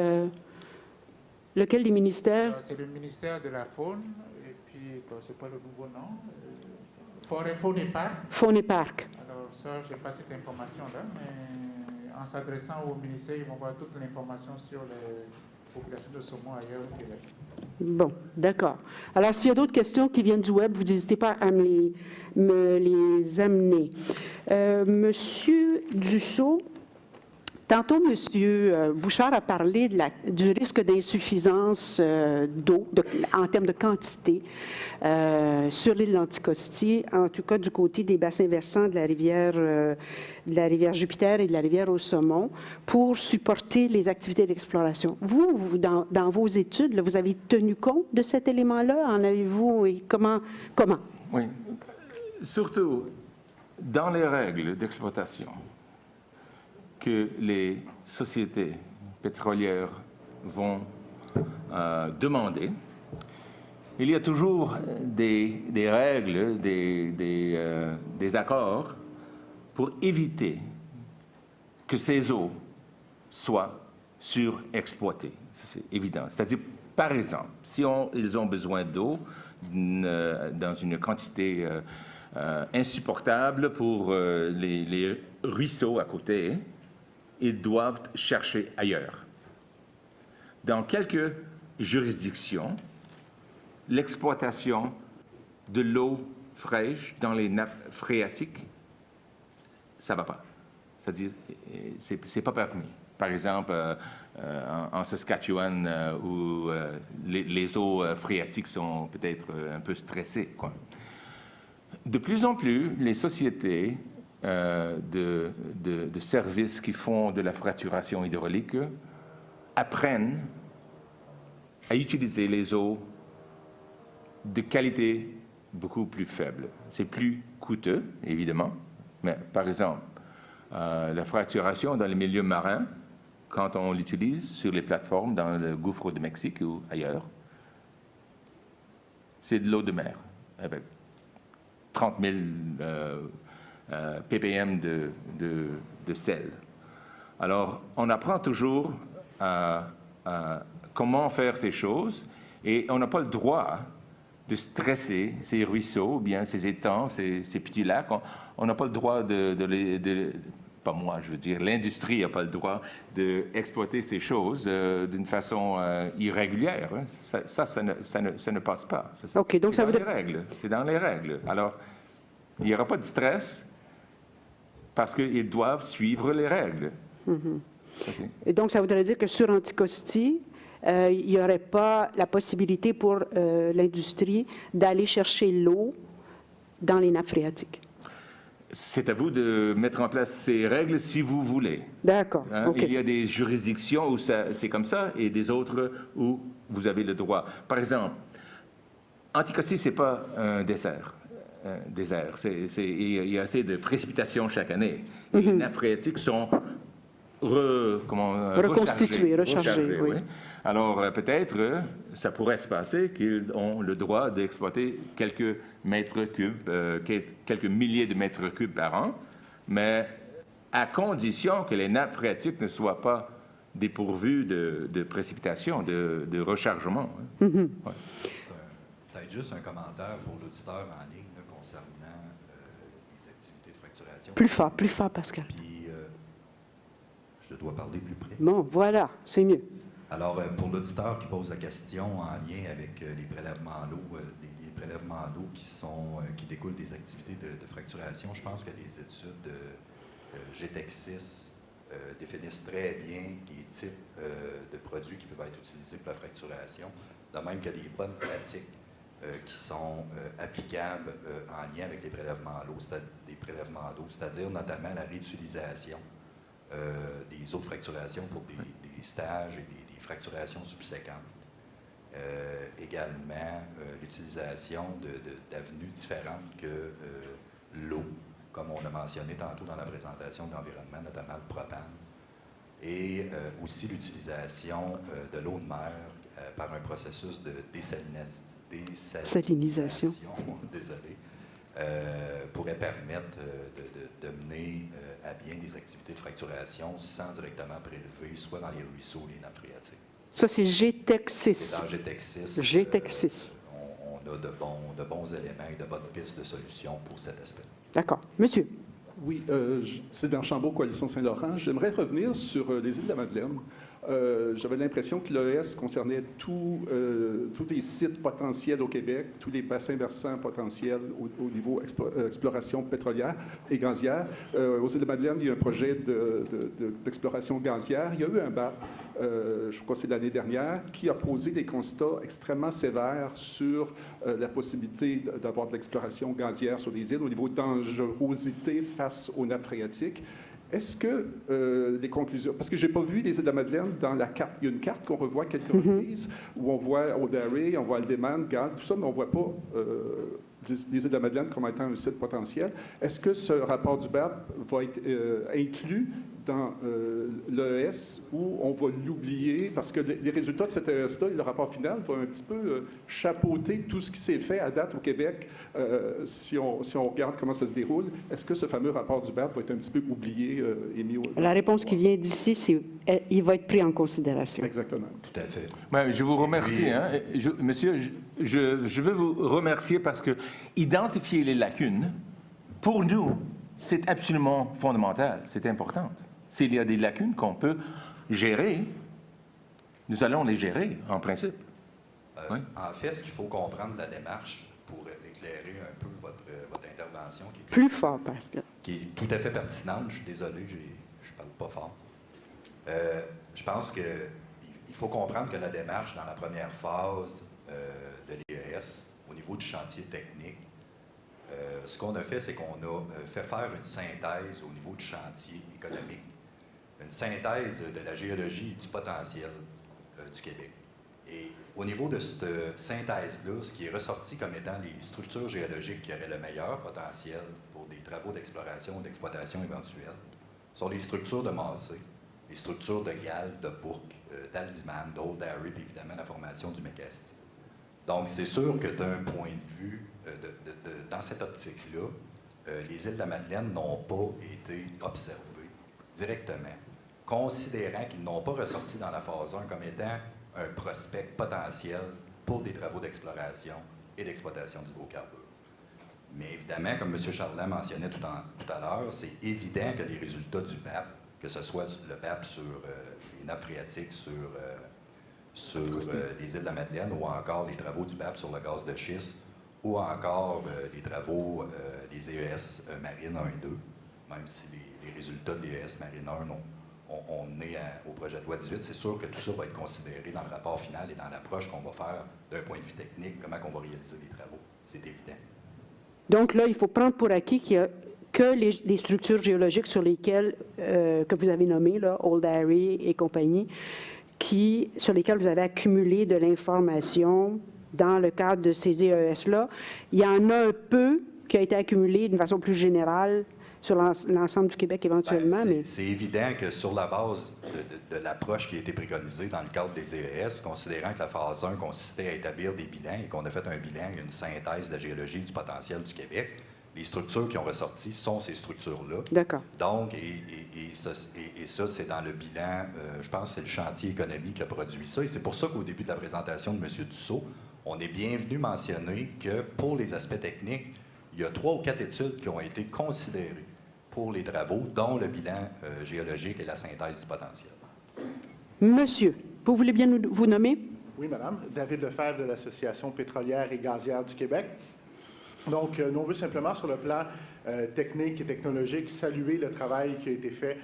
lequel des ministères? C'est le ministère de la faune, et puis, c'est pas le nouveau nom, Forêt, Faune et Parc. Faune et Parc. Alors ça, je n'ai pas cette information-là, mais en s'adressant au ministère, ils vont voir toute l'information sur les populations de saumon ailleurs au Québec. Bon, d'accord. Alors, s'il y a d'autres questions qui viennent du web, vous n'hésitez pas à me les amener. Monsieur Dussault, tantôt, Monsieur Bouchard a parlé du risque d'insuffisance d'eau en termes de quantité sur l'île d'Anticosti, en tout cas du côté des bassins versants de la rivière Jupiter et de la rivière au saumon, pour supporter les activités d'exploration. Vous dans vos études, là, vous avez tenu compte de cet élément-là? En avez-vous et comment? Oui. Surtout dans les règles d'exploitation que les sociétés pétrolières vont demander, il y a toujours des règles, des accords pour éviter que ces eaux soient surexploitées. C'est évident. C'est-à-dire, par exemple, si ils ont besoin d'eau dans une quantité insupportable pour les ruisseaux à côté, ils doivent chercher ailleurs. Dans quelques juridictions, l'exploitation de l'eau fraîche dans les nappes phréatiques, ça ne va pas. C'est-à-dire, c'est pas permis. Par exemple, en Saskatchewan, où les eaux phréatiques sont peut-être un peu stressées, quoi. De plus en plus, les sociétés de services qui font de la fracturation hydraulique apprennent à utiliser les eaux de qualité beaucoup plus faible. C'est plus coûteux, évidemment, mais par exemple, la fracturation dans les milieux marins, quand on l'utilise sur les plateformes dans le gouffre du Mexique ou ailleurs, c'est de l'eau de mer, avec 30 000 ppm de sel. Alors, on apprend toujours comment faire ces choses, et on n'a pas le droit de stresser ces ruisseaux, ou bien ces étangs, ces petits lacs. On n'a pas le droit pas moi, je veux dire, l'industrie n'a pas le droit d'exploiter ces choses d'une façon irrégulière. Hein. Ça ne passe pas. OK, donc ça veut dire... C'est dans les règles. Alors, il n'y aura pas de stress parce qu'ils doivent suivre les règles. Mm-hmm. Et donc, ça voudrait dire que sur Anticosti, il n'y aurait pas la possibilité pour l'industrie d'aller chercher l'eau dans les nappes phréatiques. C'est à vous de mettre en place ces règles si vous voulez. D'accord. Hein? Okay. Il y a des juridictions où c'est comme ça et des autres où vous avez le droit. Par exemple, Anticosti, ce n'est pas un désert. Il y a assez de précipitations chaque année. Et les nappes phréatiques sont reconstituées, rechargées. Oui. Alors, peut-être, ça pourrait se passer qu'ils ont le droit d'exploiter quelques mètres cubes, quelques milliers de mètres cubes par an, mais à condition que les nappes phréatiques ne soient pas dépourvues de précipitations, de rechargement. Hein. Mm-hmm. Ouais. Peut-être juste un commentaire pour l'auditeur en ligne là, concernant les activités de fracturation. Plus fort, Pascal. Puis, je dois parler plus près. Bon, voilà, c'est mieux. Alors, pour l'auditeur qui pose la question en lien avec les prélèvements d'eau, les prélèvements d'eau qui découlent des activités de fracturation, je pense que les études de GTEC6 définissent très bien les types de produits qui peuvent être utilisés pour la fracturation, de même que les bonnes pratiques qui sont applicables en lien avec les prélèvements d'eau, c'est-à-dire notamment la réutilisation des eaux de fracturation pour des stages et des fracturations subséquentes. Également, l'utilisation d'avenues différentes que l'eau, comme on a mentionné tantôt dans la présentation de l'environnement, notamment le propane, et aussi l'utilisation de l'eau de mer par un processus de désalinisation, désolé, pourrait permettre de mener à bien des activités de fracturation sans directement prélever, soit dans les ruisseaux ou les nappes phréatiques. Ça, c'est GTEC6. C'est dans GTEC6. GTEC6. On a de bons éléments et de bonnes pistes de solutions pour cet aspect. D'accord. Monsieur. Oui, Sylvain Archambault, Coalition Saint-Laurent. J'aimerais revenir sur les îles de la Madeleine. J'avais l'impression que l'ES concernait tous les sites potentiels au Québec, tous les bassins versants potentiels au niveau exploration pétrolière et gazière. Aux îles de Madeleine, il y a un projet d'exploration gazière. Il y a eu un BAP, je crois que c'est l'année dernière, qui a posé des constats extrêmement sévères sur la possibilité d'avoir de l'exploration gazière sur les îles au niveau de dangerosité face aux nappes phréatiques. Est-ce que les conclusions... Parce que je n'ai pas vu les îles de la Madeleine dans la carte. Il y a une carte qu'on revoit quelques reprises, où on voit O'Darey, on voit Aldeman, Galles, tout ça, mais on ne voit pas les îles de la Madeleine comme étant un site potentiel. Est-ce que ce rapport du BAP va être inclus dans l'ES ou on va l'oublier? Parce que les résultats de cet ES-là, le rapport final, va un petit peu chapeauter tout ce qui s'est fait à date au Québec si on regarde comment ça se déroule. Est-ce que ce fameux rapport du BAP va être un petit peu oublié et mis au... La réponse qui vient d'ici, c'est qu'il va être pris en considération. Exactement. Tout à fait. Ouais, je vous remercie. Hein. Monsieur, je veux vous remercier parce que identifier les lacunes, pour nous, c'est absolument fondamental, c'est important. S'il y a des lacunes qu'on peut gérer, nous allons les gérer, en principe. Oui. En fait, ce qu'il faut comprendre de la démarche, pour éclairer un peu votre intervention, Plus fort, Pascal. qui est tout à fait pertinente, je suis désolé, je ne parle pas fort. Je pense qu'il faut comprendre que la démarche dans la première phase de l'IES, au niveau du chantier technique, ce qu'on a fait, c'est qu'on a fait faire une synthèse au niveau du chantier économique, une synthèse de la géologie et du potentiel du Québec. Et au niveau de cette synthèse-là, ce qui est ressorti comme étant les structures géologiques qui auraient le meilleur potentiel pour des travaux d'exploration ou d'exploitation éventuels sont les structures de Massé, les structures de Galles, de Bourque, d'Aldiman, d'Old Harry, puis évidemment la formation du Mécastie. Donc, c'est sûr que d'un point de vue, dans cette optique-là, les îles de la Madeleine n'ont pas été observées directement, considérant qu'ils n'ont pas ressorti dans la phase 1 comme étant un prospect potentiel pour des travaux d'exploration et d'exploitation d'hydrocarbures. Mais évidemment, comme M. Charland mentionnait tout à l'heure, c'est évident que les résultats du BAP, que ce soit le BAP sur les nappes phréatiques, sur les îles de la Madeleine, ou encore les travaux du BAP sur le gaz de schiste, ou encore les travaux des EES Marine 1 et 2, même si les résultats de l'EES Marine 1 ont mené au projet de loi 18, c'est sûr que tout ça va être considéré dans le rapport final et dans l'approche qu'on va faire d'un point de vue technique, comment on va réaliser les travaux. C'est évident. Donc là, il faut prendre pour acquis qu'il y a que les structures géologiques sur lesquelles, que vous avez nommées, là, Old Harry et compagnie, sur lesquelles vous avez accumulé de l'information dans le cadre de ces EES-là. Il y en a un peu qui a été accumulé d'une façon plus générale sur l'ensemble du Québec éventuellement. C'est évident que sur la base de l'approche qui a été préconisée dans le cadre des EES, considérant que la phase 1 consistait à établir des bilans et qu'on a fait un bilan et une synthèse de la géologie du potentiel du Québec, les structures qui ont ressorti sont ces structures-là. D'accord. Donc, et ça, c'est dans le bilan, je pense que c'est le chantier économique qui a produit ça. Et c'est pour ça qu'au début de la présentation de M. Dussault, on est bien venu mentionner que pour les aspects techniques, il y a 3 ou 4 études qui ont été considérées pour les travaux, dont le bilan géologique et la synthèse du potentiel. Monsieur, vous voulez bien vous nommer? Oui, madame. David Lefebvre de l'Association pétrolière et gazière du Québec. Donc, nous, on veut simplement, sur le plan technique et technologique, saluer le travail qui a été fait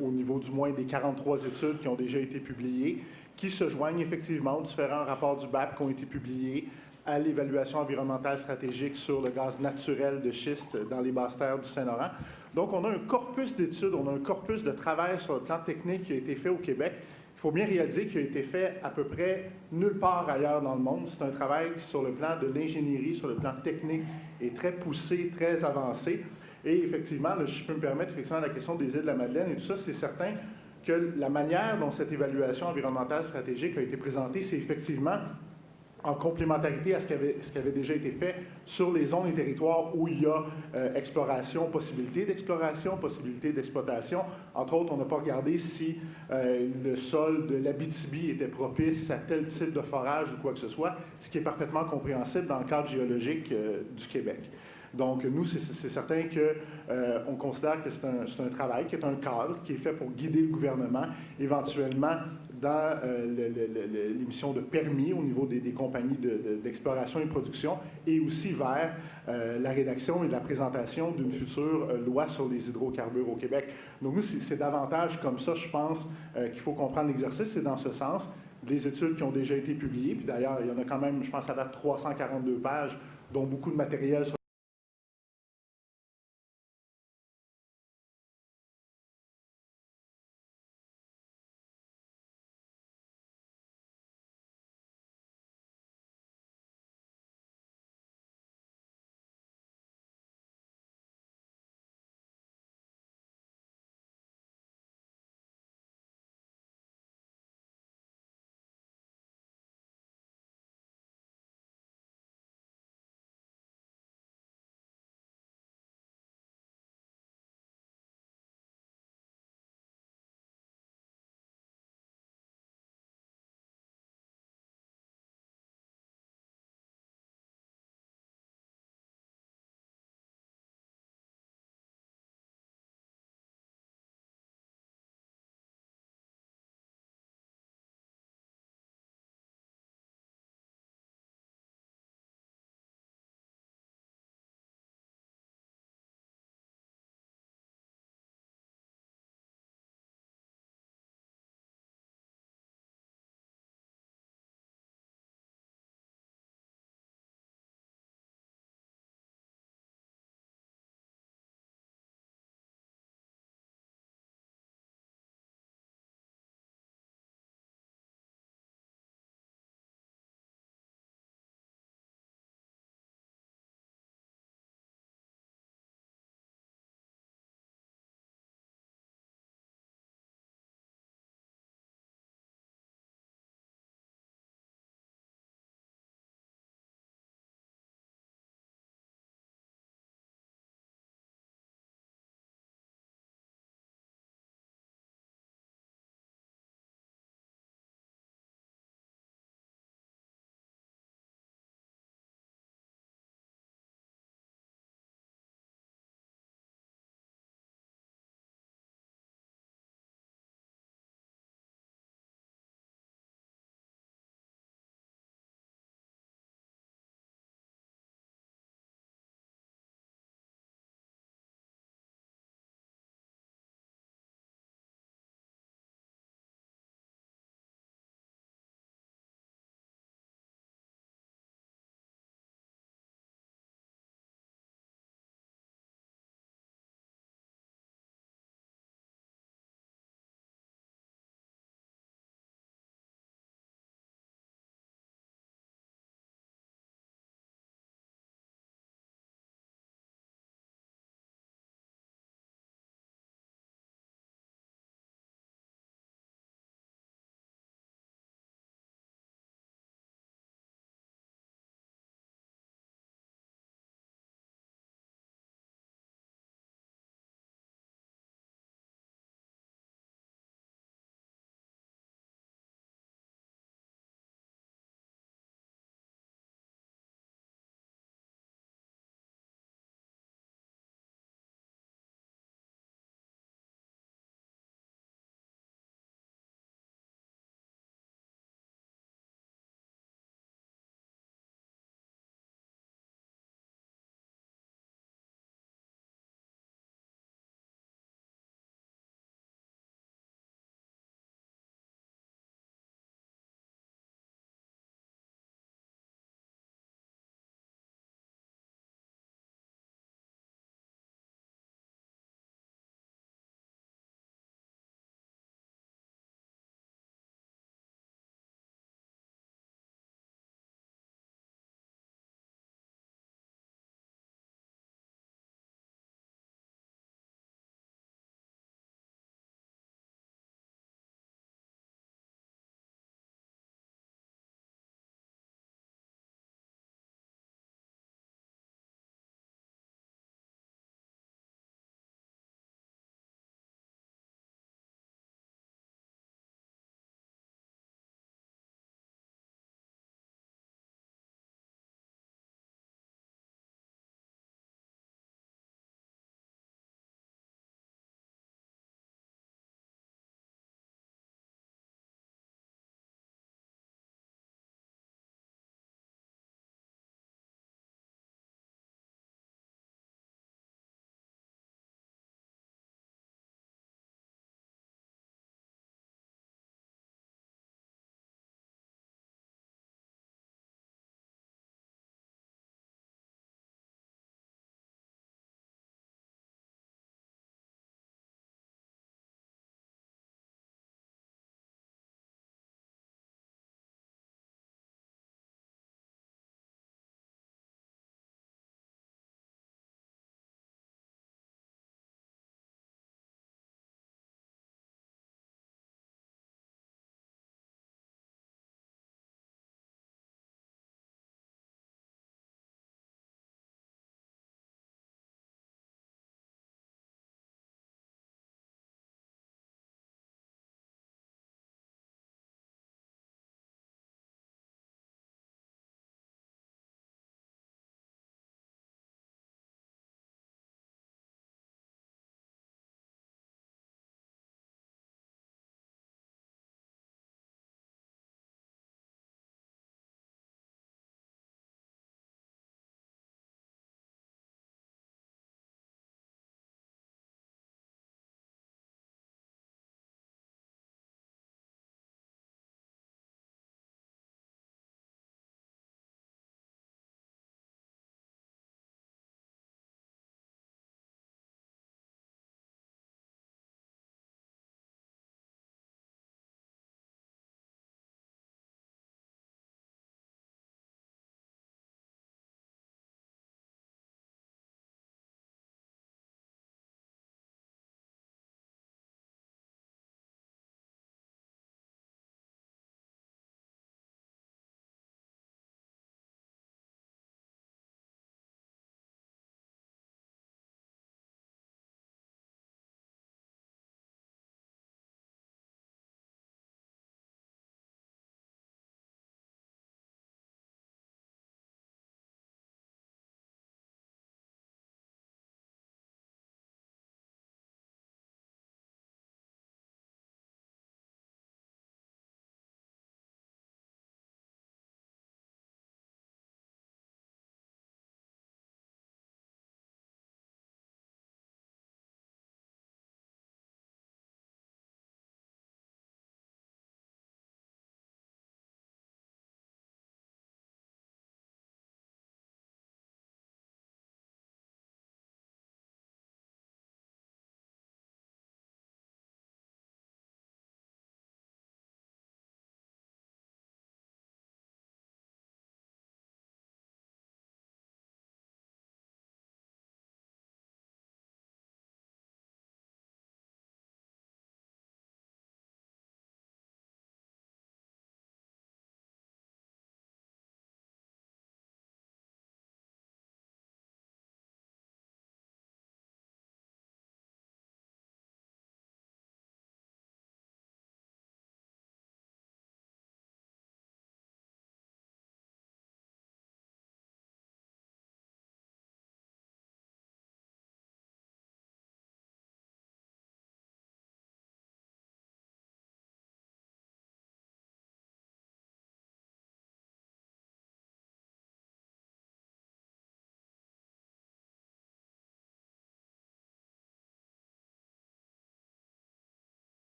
au niveau du moins des 43 études qui ont déjà été publiées, qui se joignent effectivement aux différents rapports du BAP qui ont été publiés, à l'évaluation environnementale stratégique sur le gaz naturel de schiste dans les basses terres du Saint-Laurent. Donc, on a un corpus d'études, on a un corpus de travail sur le plan technique qui a été fait au Québec. Il faut bien réaliser qu'il a été fait à peu près nulle part ailleurs dans le monde. C'est un travail qui, sur le plan de l'ingénierie, sur le plan technique, est très poussé, très avancé. Et effectivement, là, je peux me permettre, effectivement, la question des îles de la Madeleine et tout ça, c'est certain que la manière dont cette évaluation environnementale stratégique a été présentée, c'est effectivement en complémentarité à ce qui avait déjà été fait sur les zones et territoires où il y a exploration, possibilité d'exploration, possibilité d'exploitation. Entre autres, on n'a pas regardé si le sol de l'Abitibi était propice à tel type de forage ou quoi que ce soit, ce qui est parfaitement compréhensible dans le cadre géologique du Québec. Donc, nous, c'est certain qu'on considère que c'est un travail qui est un cadre qui est fait pour guider le gouvernement, éventuellement, dans l'émission de permis au niveau des compagnies d'exploration et de production, et aussi vers la rédaction et la présentation d'une future loi sur les hydrocarbures au Québec. Donc, nous, c'est davantage comme ça, je pense, qu'il faut comprendre l'exercice, c'est dans ce sens. Des études qui ont déjà été publiées, puis d'ailleurs, il y en a quand même, je pense, à date 342 pages, dont beaucoup de matériel sur